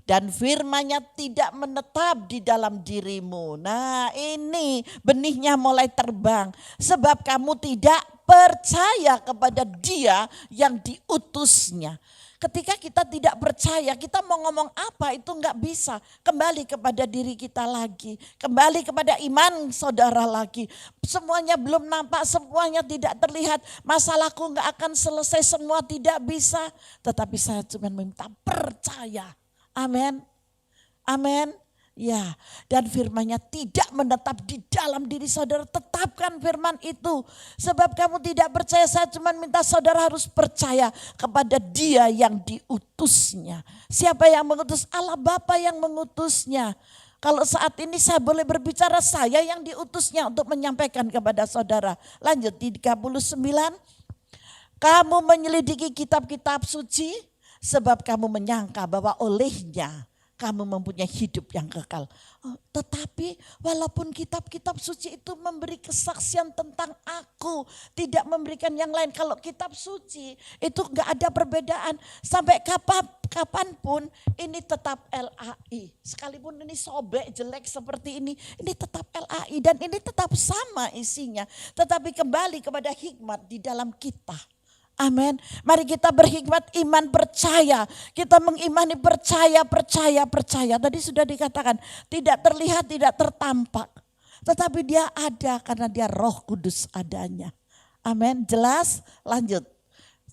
Dan firman-Nya tidak menetap di dalam dirimu. Nah, ini benihnya mulai terbang. Sebab kamu tidak percaya kepada Dia yang diutusnya. Ketika kita tidak percaya, kita mau ngomong apa itu enggak bisa. Kembali kepada diri kita lagi. Kembali kepada iman saudara lagi. Semuanya belum nampak, semuanya tidak terlihat. Masalahku enggak akan selesai, semua tidak bisa. Tetapi saya cuma minta percaya. Amin. Amin. Ya, dan firman-Nya tidak menetap di dalam diri saudara. Tetapkan firman itu. Sebab kamu tidak percaya, saya cuma minta saudara harus percaya kepada Dia yang diutusnya. Siapa yang mengutus? Allah Bapa yang mengutusnya. Kalau saat ini saya boleh berbicara, saya yang diutusnya untuk menyampaikan kepada saudara. Lanjut di 39. Kamu menyelidiki kitab-kitab suci sebab kamu menyangka bahwa olehnya kamu mempunyai hidup yang kekal. Tetapi walaupun kitab-kitab suci itu memberi kesaksian tentang aku, tidak memberikan yang lain. Kalau kitab suci itu enggak ada perbedaan. Sampai kapanpun ini tetap LAI. Sekalipun ini sobek, jelek seperti ini tetap LAI. Dan ini tetap sama isinya. Tetapi kembali kepada hikmat di dalam kita. Amin. Mari kita berhikmat, iman, percaya. Kita mengimani percaya. Tadi sudah dikatakan tidak terlihat, tidak tertampak. Tetapi Dia ada karena Dia Roh Kudus adanya. Amin. Jelas? Lanjut.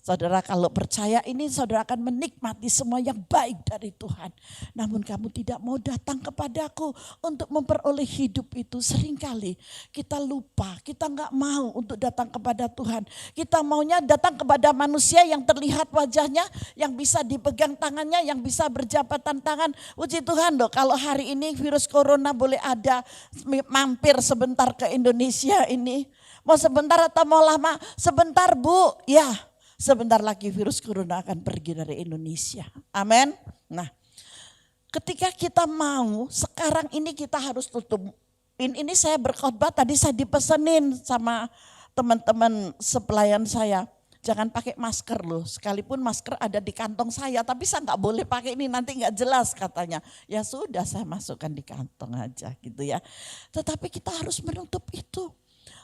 Saudara kalau percaya ini saudara akan menikmati semua yang baik dari Tuhan. Namun kamu tidak mau datang kepadaku untuk memperoleh hidup itu. Seringkali kita lupa, kita enggak mau untuk datang kepada Tuhan. Kita maunya datang kepada manusia yang terlihat wajahnya, yang bisa dipegang tangannya, yang bisa berjabatan tangan. Puji Tuhan loh, kalau hari ini virus corona boleh ada, mampir sebentar ke Indonesia ini. Mau sebentar atau mau lama? Sebentar Bu, ya. Sebentar lagi virus corona akan pergi dari Indonesia. Amin. Nah, ketika kita mau, sekarang ini kita harus tutup. Ini saya berkhotbah, tadi saya dipesenin sama teman-teman sepelayan saya. Jangan pakai masker loh, sekalipun masker ada di kantong saya. Tapi saya nggak boleh pakai ini, nanti nggak jelas katanya. Ya sudah, saya masukkan di kantong aja gitu ya. Tetapi kita harus menutup itu.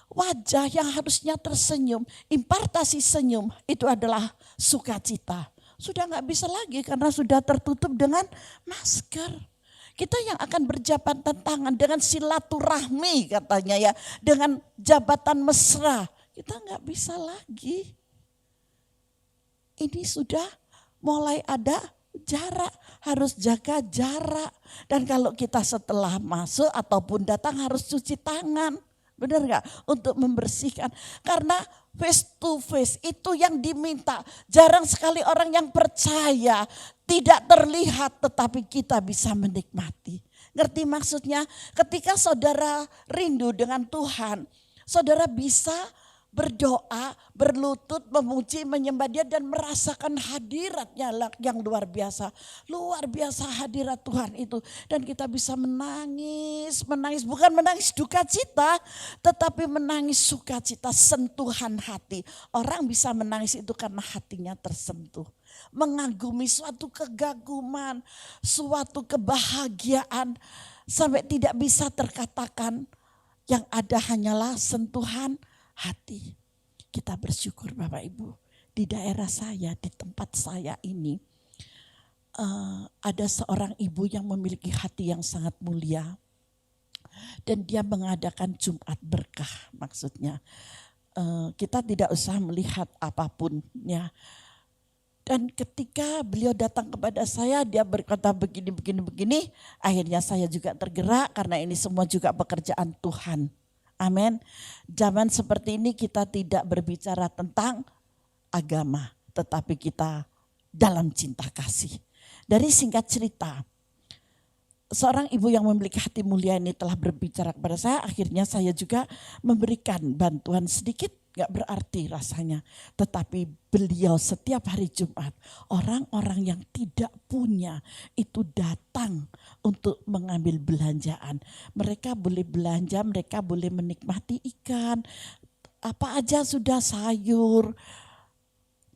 Wajah yang harusnya tersenyum, impartasi senyum itu adalah sukacita. Sudah nggak bisa lagi karena sudah tertutup dengan masker. Kita yang akan berjabatan tangan dengan silaturahmi katanya ya, dengan jabatan mesra. Kita nggak bisa lagi. Ini sudah mulai ada jarak, harus jaga jarak. Dan kalau kita setelah masuk ataupun datang harus cuci tangan. Benar gak? Untuk membersihkan. Karena face to face itu yang diminta. Jarang sekali orang yang percaya. Tidak terlihat tetapi kita bisa menikmati. Ngerti maksudnya? Ketika saudara rindu dengan Tuhan. Saudara bisa berdoa, berlutut, memuji, menyembah Dia dan merasakan hadiratnya yang luar biasa. Luar biasa hadirat Tuhan itu. Dan kita bisa menangis, bukan menangis duka cita, tetapi menangis sukacita, sentuhan hati. Orang bisa menangis itu karena hatinya tersentuh. Mengagumi suatu kegaguman, suatu kebahagiaan sampai tidak bisa terkatakan. Yang ada hanyalah sentuhan hati. Kita bersyukur Bapak Ibu, di daerah saya, di tempat saya ini ada seorang ibu yang memiliki hati yang sangat mulia. Dan dia mengadakan Jumat berkah maksudnya. Kita tidak usah melihat apapun ya. Dan ketika beliau datang kepada saya, dia berkata begini. Akhirnya saya juga tergerak karena ini semua juga pekerjaan Tuhan. Amin. Zaman seperti ini kita tidak berbicara tentang agama, tetapi kita dalam cinta kasih. Dari singkat cerita, seorang ibu yang memiliki hati mulia ini telah berbicara kepada saya, akhirnya saya juga memberikan bantuan sedikit, gak berarti rasanya. Tetapi beliau setiap hari Jumat, orang-orang yang tidak punya itu datang untuk mengambil belanjaan. Mereka boleh belanja, mereka boleh menikmati ikan, apa aja sudah sayur,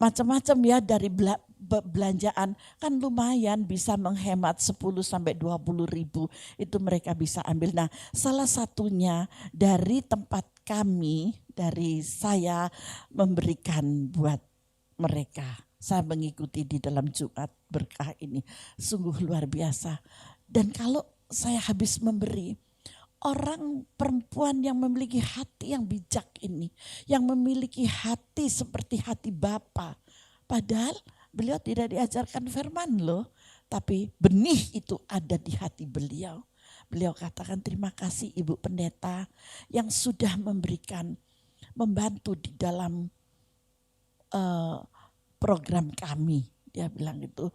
macam-macam ya dari belanjaan kan lumayan bisa menghemat 10 sampai 20 ribu itu mereka bisa ambil. Nah salah satunya dari tempat kami, dari saya memberikan buat mereka. Saya mengikuti di dalam Jumat berkah ini sungguh luar biasa. Dan kalau saya habis memberi, orang perempuan yang memiliki hati yang bijak ini, yang memiliki hati seperti hati Bapa, padahal beliau tidak diajarkan firman loh, tapi benih itu ada di hati beliau. Beliau katakan terima kasih Ibu Pendeta yang sudah memberikan, membantu di dalam program kami. Dia bilang itu,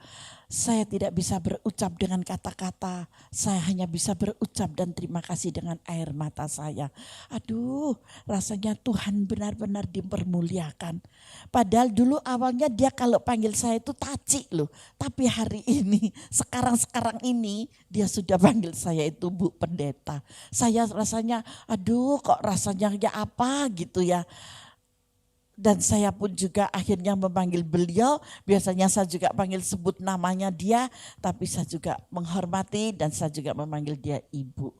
saya tidak bisa berucap dengan kata-kata, saya hanya bisa berucap dan terima kasih dengan air mata saya. Aduh, rasanya Tuhan benar-benar dipermuliakan. Padahal dulu awalnya dia kalau panggil saya itu taci loh. Tapi hari ini, sekarang ini dia sudah panggil saya itu Bu Pendeta. Saya rasanya, aduh kok rasanya ya apa gitu ya. Dan saya pun juga akhirnya memanggil beliau, biasanya saya juga panggil sebut namanya dia, tapi saya juga menghormati dan saya juga memanggil dia ibu.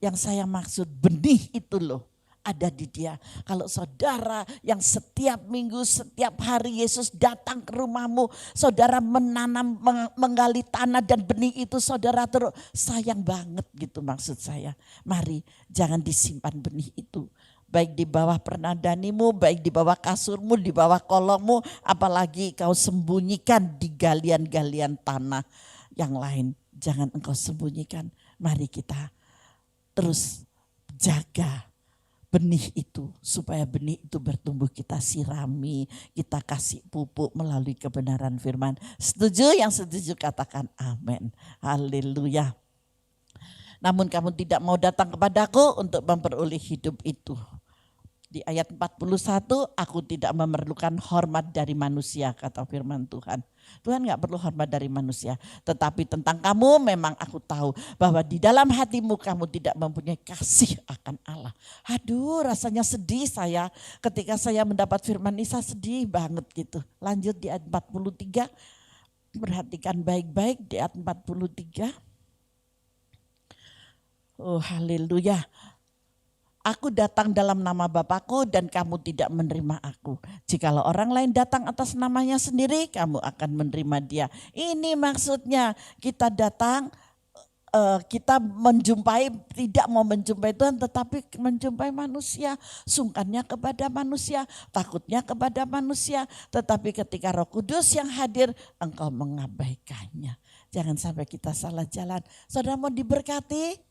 Yang saya maksud benih itu loh ada di dia. Kalau saudara yang setiap minggu, setiap hari Yesus datang ke rumahmu, saudara menanam, menggali tanah dan benih itu saudara terus sayang banget gitu maksud saya. Mari jangan disimpan benih itu. Baik di bawah pernadanimu, baik di bawah kasurmu, di bawah kolongmu, apalagi kau sembunyikan di galian-galian tanah yang lain. Jangan engkau sembunyikan, mari kita terus jaga benih itu. Supaya benih itu bertumbuh, kita sirami, kita kasih pupuk melalui kebenaran firman. Setuju? Yang setuju katakan amin. Haleluya. Namun kamu tidak mau datang kepadaku untuk memperoleh hidup itu. Di ayat 41, aku tidak memerlukan hormat dari manusia, kata firman Tuhan. Tuhan gak perlu hormat dari manusia. Tetapi tentang kamu memang aku tahu bahwa di dalam hatimu kamu tidak mempunyai kasih akan Allah. Aduh, rasanya sedih saya ketika saya mendapat firman ini, saya sedih banget gitu. Lanjut di ayat 43, perhatikan baik-baik di ayat 43. Oh haleluya. Aku datang dalam nama Bapakku dan kamu tidak menerima aku. Jikalau orang lain datang atas namanya sendiri, kamu akan menerima dia. Ini maksudnya kita datang, kita menjumpai, tidak mau menjumpai Tuhan tetapi menjumpai manusia. Sungkannya kepada manusia, takutnya kepada manusia. Tetapi ketika Roh Kudus yang hadir, engkau mengabaikannya. Jangan sampai kita salah jalan. Saudara mau diberkati?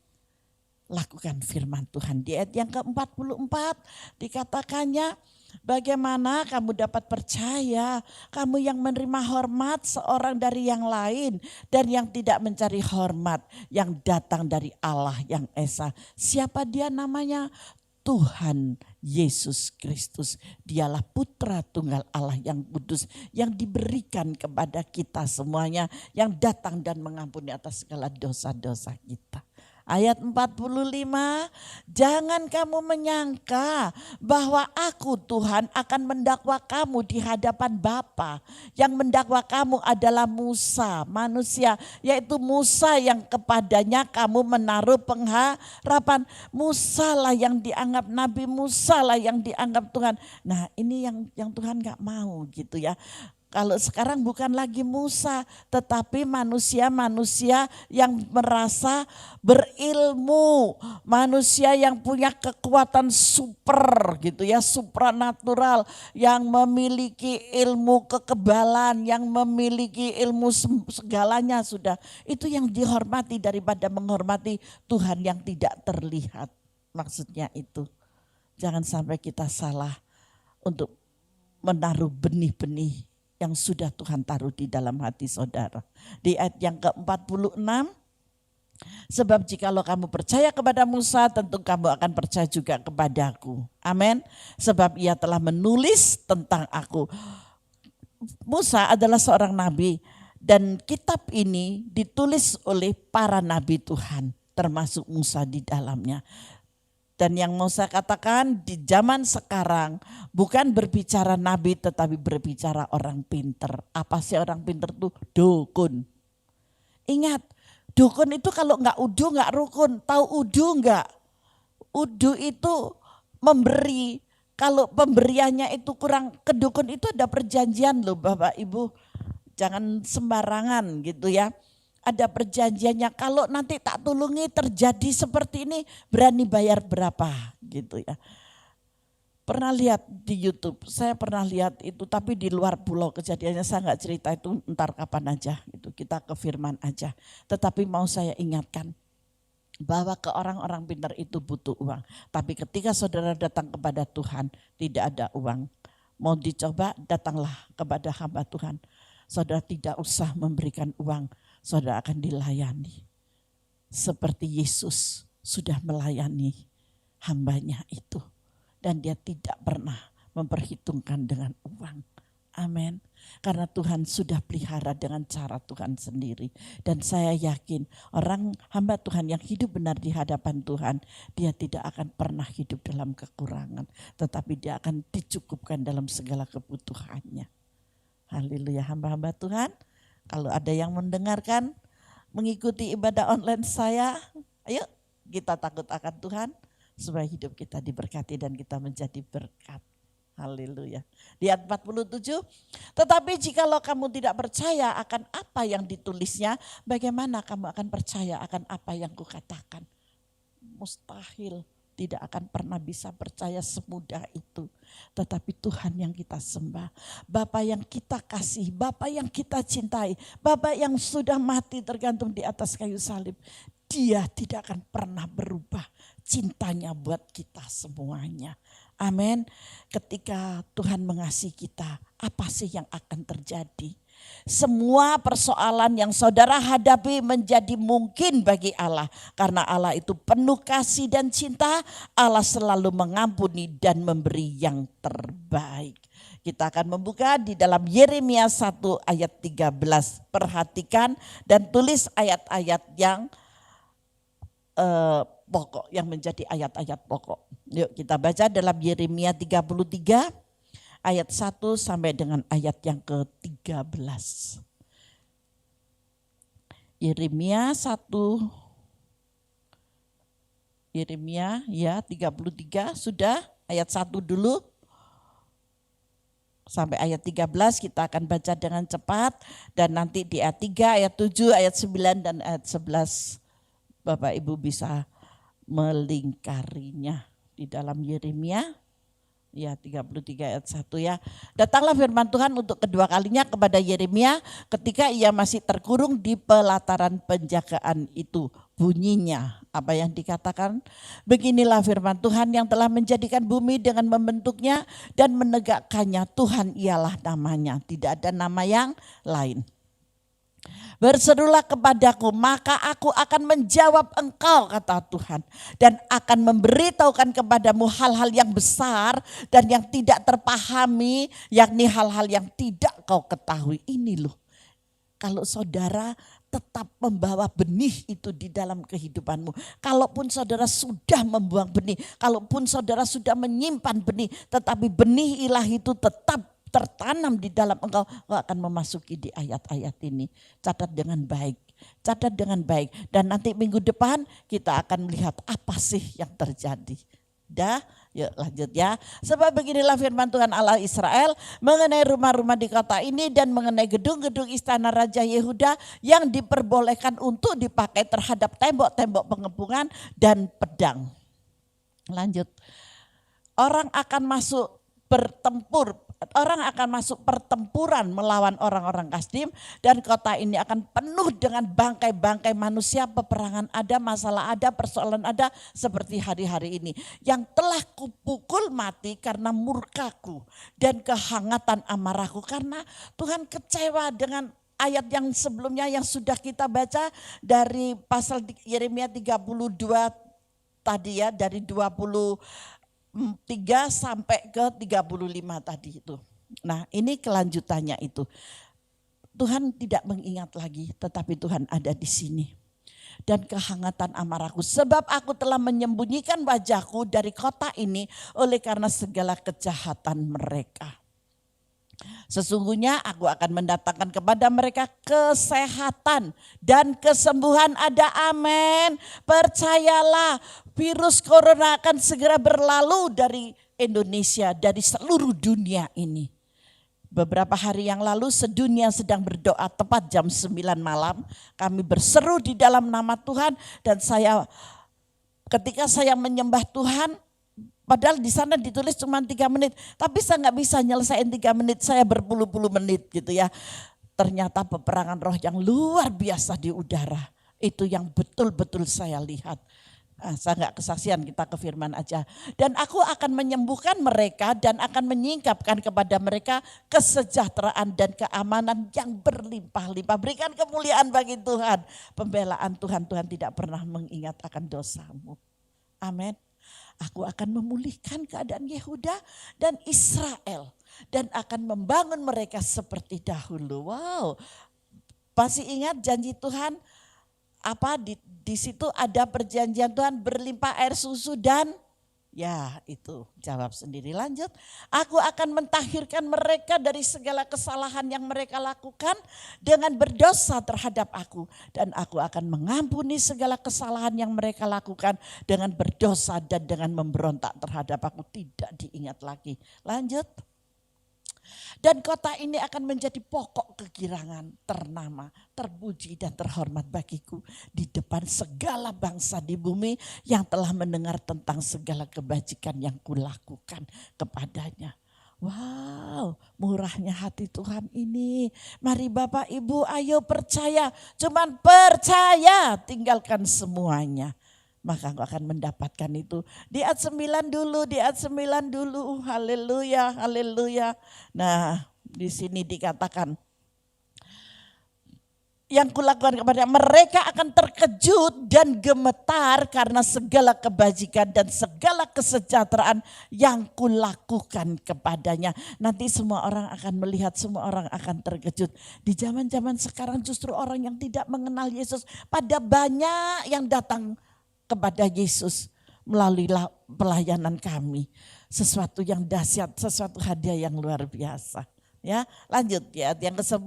Lakukan firman Tuhan. Di ayat yang ke-44 dikatakannya, bagaimana kamu dapat percaya, kamu yang menerima hormat seorang dari yang lain dan yang tidak mencari hormat yang datang dari Allah yang Esa. Siapa dia namanya? Tuhan Yesus Kristus. Dialah putra tunggal Allah yang kudus yang diberikan kepada kita semuanya, yang datang dan mengampuni atas segala dosa-dosa kita. Ayat 45, jangan kamu menyangka bahwa aku Tuhan akan mendakwa kamu di hadapan Bapa. Yang mendakwa kamu adalah Musa, manusia, yaitu Musa yang kepadanya kamu menaruh pengharapan. Musa lah yang dianggap Nabi, Musa lah yang dianggap Tuhan. Nah ini yang Tuhan gak mau gitu ya. Kalau sekarang bukan lagi Musa, tetapi manusia-manusia yang merasa berilmu, manusia yang punya kekuatan super gitu ya, supranatural, yang memiliki ilmu kekebalan, yang memiliki ilmu segalanya sudah. Itu yang dihormati daripada menghormati Tuhan yang tidak terlihat. Maksudnya itu, jangan sampai kita salah untuk menaruh benih-benih yang sudah Tuhan taruh di dalam hati saudara. Di ayat yang ke-46, Sebab jikalau kamu percaya kepada Musa, tentu kamu akan percaya juga kepadaku. Amin. Sebab ia telah menulis tentang aku. Musa adalah seorang nabi dan kitab ini ditulis oleh para nabi Tuhan, termasuk Musa di dalamnya. Dan yang mau saya katakan di zaman sekarang bukan berbicara nabi tetapi berbicara orang pinter. Apa sih orang pinter itu? Dukun. Ingat, dukun itu kalau nggak udu nggak rukun. Tahu udu nggak? Udu itu memberi. Kalau pemberiannya itu kurang, ke dukun itu ada perjanjian loh Bapak Ibu. Jangan sembarangan gitu ya. Ada perjanjiannya, kalau nanti tak tulungi terjadi seperti ini berani bayar berapa gitu ya. Pernah lihat di YouTube, saya pernah lihat itu tapi di luar pulau kejadiannya, saya nggak cerita itu ntar kapan aja, itu kita ke firman aja. Tetapi mau saya ingatkan bahwa ke orang-orang pintar itu butuh uang. Tapi ketika saudara datang kepada Tuhan tidak ada uang, mau dicoba datanglah kepada hamba Tuhan. Saudara tidak usah memberikan uang, saudara akan dilayani. Seperti Yesus sudah melayani hambanya itu. Dan dia tidak pernah memperhitungkan dengan uang. Amin. Karena Tuhan sudah pelihara dengan cara Tuhan sendiri. Dan saya yakin orang hamba Tuhan yang hidup benar di hadapan Tuhan, dia tidak akan pernah hidup dalam kekurangan. Tetapi dia akan dicukupkan dalam segala kebutuhannya. Haleluya, hamba-hamba Tuhan. Kalau ada yang mendengarkan, mengikuti ibadah online saya, ayo kita takut akan Tuhan supaya hidup kita diberkati dan kita menjadi berkat. Haleluya. Di ayat 47, tetapi jikalau kamu tidak percaya akan apa yang ditulisnya, bagaimana kamu akan percaya akan apa yang kukatakan? Mustahil. Tidak akan pernah bisa percaya semudah itu. Tetapi Tuhan yang kita sembah, Bapa yang kita kasih, Bapa yang kita cintai, Bapa yang sudah mati tergantung di atas kayu salib. Dia tidak akan pernah berubah cintanya buat kita semuanya. Amin. Ketika Tuhan mengasihi kita, apa sih yang akan terjadi? Semua persoalan yang saudara hadapi menjadi mungkin bagi Allah. Karena Allah itu penuh kasih dan cinta. Allah selalu mengampuni dan memberi yang terbaik. Kita akan membuka di dalam Yeremia 1 ayat 13. Perhatikan dan tulis ayat-ayat yang pokok, yang menjadi ayat-ayat pokok. Yuk kita baca dalam Yeremia 33. Ayat 1 sampai dengan ayat yang ke-13. Yeremia 1. Yeremia ya 33 sudah ayat 1 dulu. Sampai ayat 13 kita akan baca dengan cepat. Dan nanti di ayat 3, ayat 7, ayat 9 dan ayat 11 Bapak Ibu bisa melingkarinya di dalam Yeremia. Ya 33 ayat 1 ya. Datanglah firman Tuhan untuk kedua kalinya kepada Yeremia ketika ia masih terkurung di pelataran penjagaan itu. Bunyinya apa yang dikatakan? Beginilah firman Tuhan yang telah menjadikan bumi dengan membentuknya dan menegakkannya. Tuhan ialah namanya, tidak ada nama yang lain. Berserulah kepadaku, maka aku akan menjawab engkau, kata Tuhan. Dan akan memberitahukan kepadamu hal-hal yang besar dan yang tidak terpahami, yakni hal-hal yang tidak kau ketahui. Ini loh, kalau saudara tetap membawa benih itu di dalam kehidupanmu. Kalaupun saudara sudah membuang benih, kalaupun saudara sudah menyimpan benih, tetapi benih ilahi itu tetap tertanam di dalam engkau akan memasuki di ayat-ayat ini. Catat dengan baik, catat dengan baik. Dan nanti minggu depan kita akan melihat apa sih yang terjadi. Dah, yuk lanjut ya. Sebab beginilah firman Tuhan Allah Israel mengenai rumah-rumah di kota ini dan mengenai gedung-gedung istana Raja Yehuda yang diperbolehkan untuk dipakai terhadap tembok-tembok pengepungan dan pedang. Lanjut. Orang akan masuk bertempur, orang akan masuk pertempuran melawan orang-orang Kasdim dan kota ini akan penuh dengan bangkai-bangkai manusia, peperangan ada, masalah ada, persoalan ada seperti hari-hari ini. Yang telah kupukul mati karena murkaku dan kehangatan amarahku, karena Tuhan kecewa dengan ayat yang sebelumnya yang sudah kita baca dari pasal Yeremia 32 tadi ya, dari 23 sampai ke 35 tadi itu. Nah, ini kelanjutannya itu. Tuhan tidak mengingat lagi, tetapi Tuhan ada di sini. Dan kehangatan amarahku, sebab aku telah menyembunyikan wajahku dari kota ini oleh karena segala kejahatan mereka. Sesungguhnya aku akan mendatangkan kepada mereka kesehatan dan kesembuhan, ada amin. Percayalah, virus corona akan segera berlalu dari Indonesia, dari seluruh dunia ini. Beberapa hari yang lalu sedunia sedang berdoa tepat jam 9 malam. Kami berseru di dalam nama Tuhan dan ketika saya menyembah Tuhan, padahal di sana ditulis cuma 3 menit, tapi saya nggak bisa nyelesain 3 menit, saya berpuluh-puluh menit gitu ya. Ternyata peperangan roh yang luar biasa di udara, itu yang betul-betul saya lihat. Saya nggak kesaksian, kita ke firman aja. Dan aku akan menyembuhkan mereka dan akan menyingkapkan kepada mereka kesejahteraan dan keamanan yang berlimpah-limpah. Berikan kemuliaan bagi Tuhan. Pembelaan Tuhan, Tuhan tidak pernah mengingat akan dosamu. Amin. Aku akan memulihkan keadaan Yehuda dan Israel dan akan membangun mereka seperti dahulu. Wow, masih ingat janji Tuhan? Apa di situ ada perjanjian Tuhan berlimpah air susu dan ya itu jawab sendiri. Lanjut, aku akan mentahirkan mereka dari segala kesalahan yang mereka lakukan dengan berdosa terhadap aku. Dan aku akan mengampuni segala kesalahan yang mereka lakukan dengan berdosa dan dengan memberontak terhadap aku. Tidak diingat lagi. Lanjut. Dan kota ini akan menjadi pokok kegirangan, ternama, terpuji dan terhormat bagiku di depan segala bangsa di bumi yang telah mendengar tentang segala kebajikan yang kulakukan kepadanya. Wow, murahnya hati Tuhan ini. Mari Bapak Ibu, ayo percaya, cuman percaya, tinggalkan semuanya. Maka engkau akan mendapatkan itu. Di ayat 9 dulu, di ayat 9 dulu. Haleluya, haleluya. Nah, di sini dikatakan, yang kulakukan kepada mereka akan terkejut dan gemetar karena segala kebajikan dan segala kesejahteraan yang kulakukan kepadanya. Nanti semua orang akan melihat, semua orang akan terkejut. Di zaman-zaman sekarang justru orang yang tidak mengenal Yesus, pada banyak yang datang kepada Yesus melalui pelayanan kami. Sesuatu yang dahsyat, sesuatu hadiah yang luar biasa. Ya, lanjut ya, yang ke-10.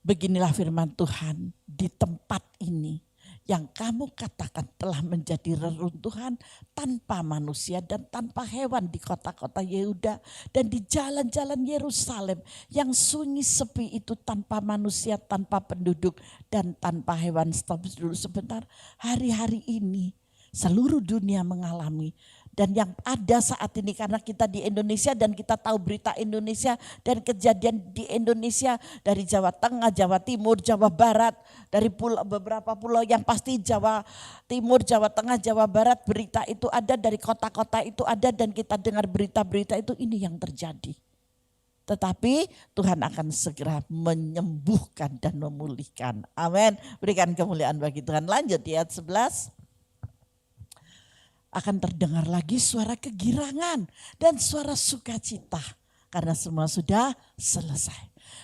Beginilah firman Tuhan, di tempat ini yang kamu katakan telah menjadi reruntuhan tanpa manusia dan tanpa hewan di kota-kota Yehuda dan di jalan-jalan Yerusalem yang sunyi sepi itu tanpa manusia, tanpa penduduk dan tanpa hewan. Stop dulu sebentar. Hari-hari ini seluruh dunia mengalami, dan yang ada saat ini karena kita di Indonesia dan kita tahu berita Indonesia dan kejadian di Indonesia dari Jawa Tengah, Jawa Timur, Jawa Barat, dari beberapa pulau yang pasti Jawa Timur, Jawa Tengah, Jawa Barat, berita itu ada, dari kota-kota itu ada, dan kita dengar berita-berita itu, ini yang terjadi. Tetapi Tuhan akan segera menyembuhkan dan memulihkan. Amin. Berikan kemuliaan bagi Tuhan. Lanjut di ayat 11. Akan terdengar lagi suara kegirangan dan suara sukacita karena semua sudah selesai.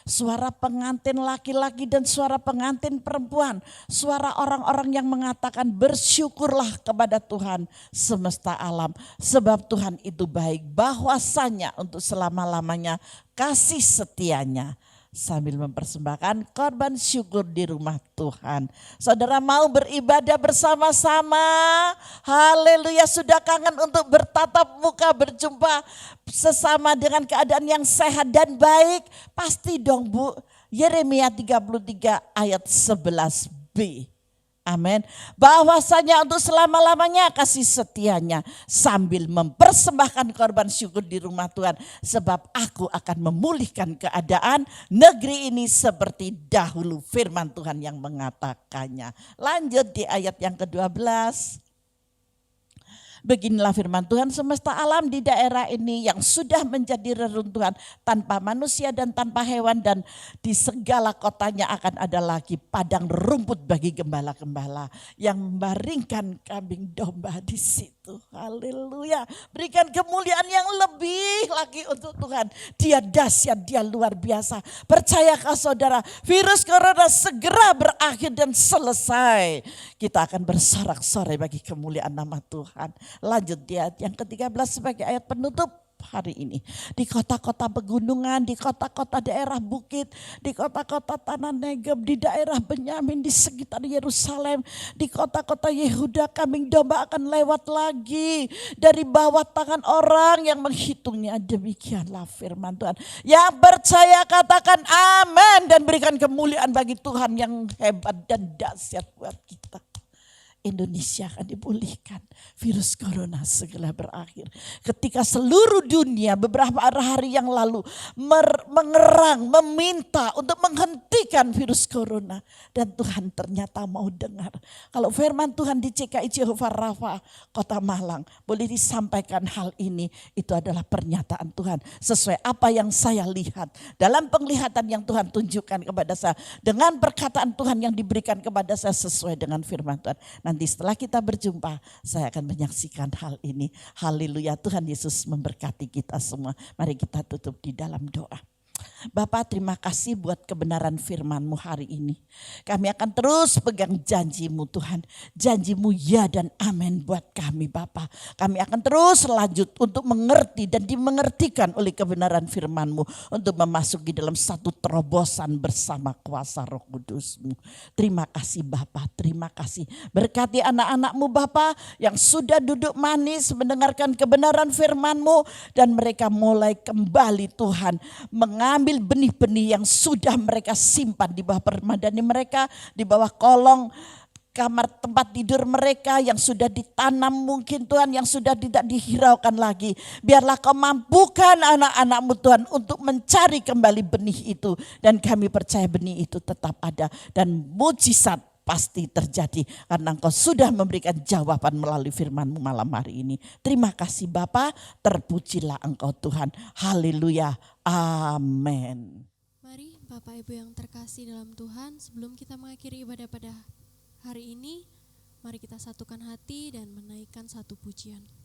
Suara pengantin laki-laki dan suara pengantin perempuan. Suara orang-orang yang mengatakan bersyukurlah kepada Tuhan semesta alam. Sebab Tuhan itu baik, bahwasanya untuk selama-lamanya kasih setianya. Sambil mempersembahkan korban syukur di rumah Tuhan. Saudara mau beribadah bersama-sama? Haleluya, sudah kangen untuk bertatap muka, berjumpa sesama dengan keadaan yang sehat dan baik? Pasti dong Bu. Yeremia 33 ayat 11b. Amin. Bahwasanya untuk selama-lamanya kasih setianya sambil mempersembahkan korban syukur di rumah Tuhan. Sebab aku akan memulihkan keadaan negeri ini seperti dahulu. Firman Tuhan yang mengatakannya. Lanjut di ayat yang ke-12. Beginilah firman Tuhan, semesta alam di daerah ini yang sudah menjadi reruntuhan tanpa manusia dan tanpa hewan, dan di segala kotanya akan ada lagi padang rumput bagi gembala-gembala yang membaringkan kambing domba di situ. Haleluya. Berikan kemuliaan yang lebih lagi untuk Tuhan. Dia dahsyat, dia luar biasa. Percayakah saudara, virus corona segera berakhir dan selesai. Kita akan bersorak-sorai bagi kemuliaan nama Tuhan. Lanjut di ayat yang ke-13 sebagai ayat penutup hari ini. Di kota-kota pegunungan, di kota-kota daerah bukit, di kota-kota tanah Negeb, di daerah Benyamin, di sekitar Yerusalem, di kota-kota Yehuda, kambing domba akan lewat lagi dari bawah tangan orang yang menghitungnya. Demikianlah firman Tuhan. Yang percaya katakan amin dan berikan kemuliaan bagi Tuhan yang hebat dan dahsyat buat kita. Indonesia akan dipulihkan. Virus corona segera berakhir. Ketika seluruh dunia beberapa hari yang lalu mengerang, meminta untuk menghentikan virus corona. Dan Tuhan ternyata mau dengar. Kalau firman Tuhan di CKI Jehovah Rafa, Kota Malang, boleh disampaikan hal ini. Itu adalah pernyataan Tuhan. Sesuai apa yang saya lihat. Dalam penglihatan yang Tuhan tunjukkan kepada saya. Dengan perkataan Tuhan yang diberikan kepada saya sesuai dengan firman Tuhan. Nanti setelah kita berjumpa, saya akan menyaksikan hal ini. Haleluya, Tuhan Yesus memberkati kita semua. Mari kita tutup di dalam doa. Bapa, terima kasih buat kebenaran firman-Mu hari ini. Kami akan terus pegang janji-Mu Tuhan. Janji-Mu ya dan amin buat kami Bapa. Kami akan terus lanjut untuk mengerti dan dimengertikan oleh kebenaran firman-Mu. Untuk memasuki dalam satu terobosan bersama kuasa Roh Kudus-Mu. Terima kasih Bapa, terima kasih. Berkati anak-anak-Mu Bapa yang sudah duduk manis mendengarkan kebenaran firman-Mu. Dan mereka mulai kembali Tuhan mengambil benih-benih yang sudah mereka simpan di bawah permadani mereka, di bawah kolong kamar tempat tidur mereka yang sudah ditanam mungkin Tuhan, yang sudah tidak dihiraukan lagi. Biarlah Kau mampukan anak-anak-Mu Tuhan untuk mencari kembali benih itu. Dan kami percaya benih itu tetap ada dan mujizat pasti terjadi karena Engkau sudah memberikan jawaban melalui firman-Mu malam hari ini. Terima kasih Bapa, terpujilah Engkau Tuhan. Haleluya. Amin. Mari Bapak Ibu yang terkasih dalam Tuhan, sebelum kita mengakhiri ibadah pada hari ini, mari kita satukan hati dan menaikkan satu pujian. Kau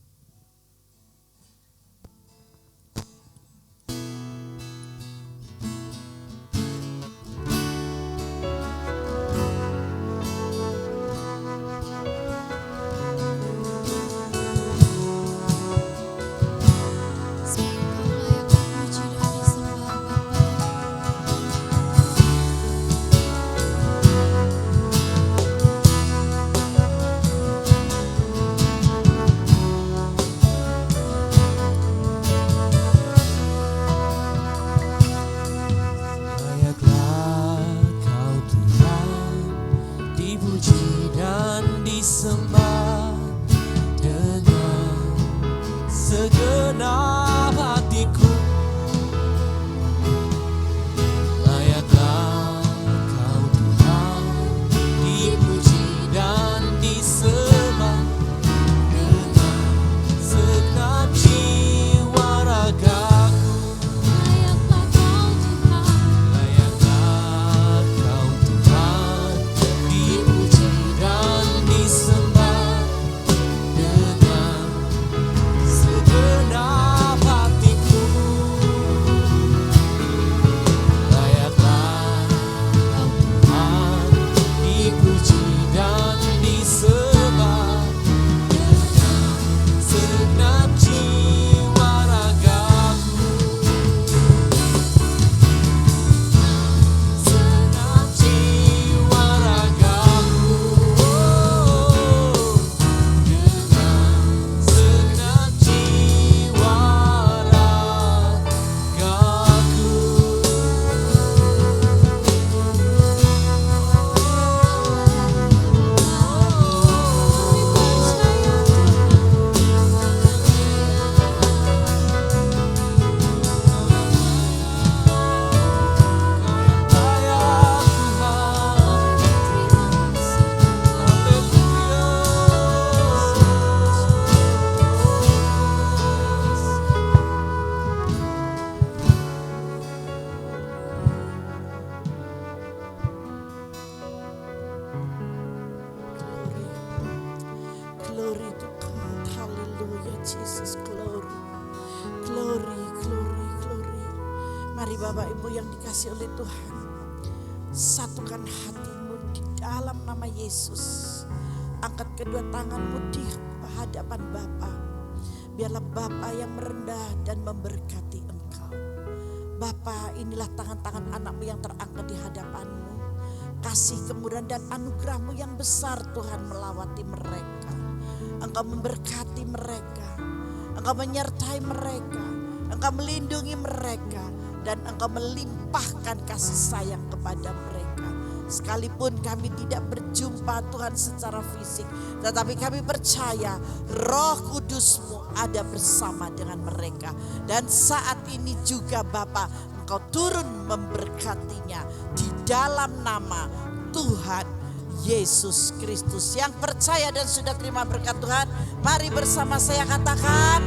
Bapak Ibu yang dikasih oleh Tuhan. Satukan hatimu di dalam nama Yesus. Angkat kedua tanganmu di hadapan Bapa. Biarlah Bapa yang merendah dan memberkati engkau. Bapa, inilah tangan-tangan anakmu yang terangkat di hadapanmu. Kasih kemudahan dan anugerahmu yang besar Tuhan melawati mereka. Engkau memberkati mereka. Engkau menyertai mereka. Engkau melindungi mereka. Dan engkau melimpahkan kasih sayang kepada mereka. Sekalipun kami tidak berjumpa Tuhan secara fisik, tetapi kami percaya Roh Kudus-Mu ada bersama dengan mereka. Dan saat ini juga Bapa, Engkau turun memberkatinya di dalam nama Tuhan Yesus Kristus. Yang percaya dan sudah terima berkat Tuhan, mari bersama saya katakan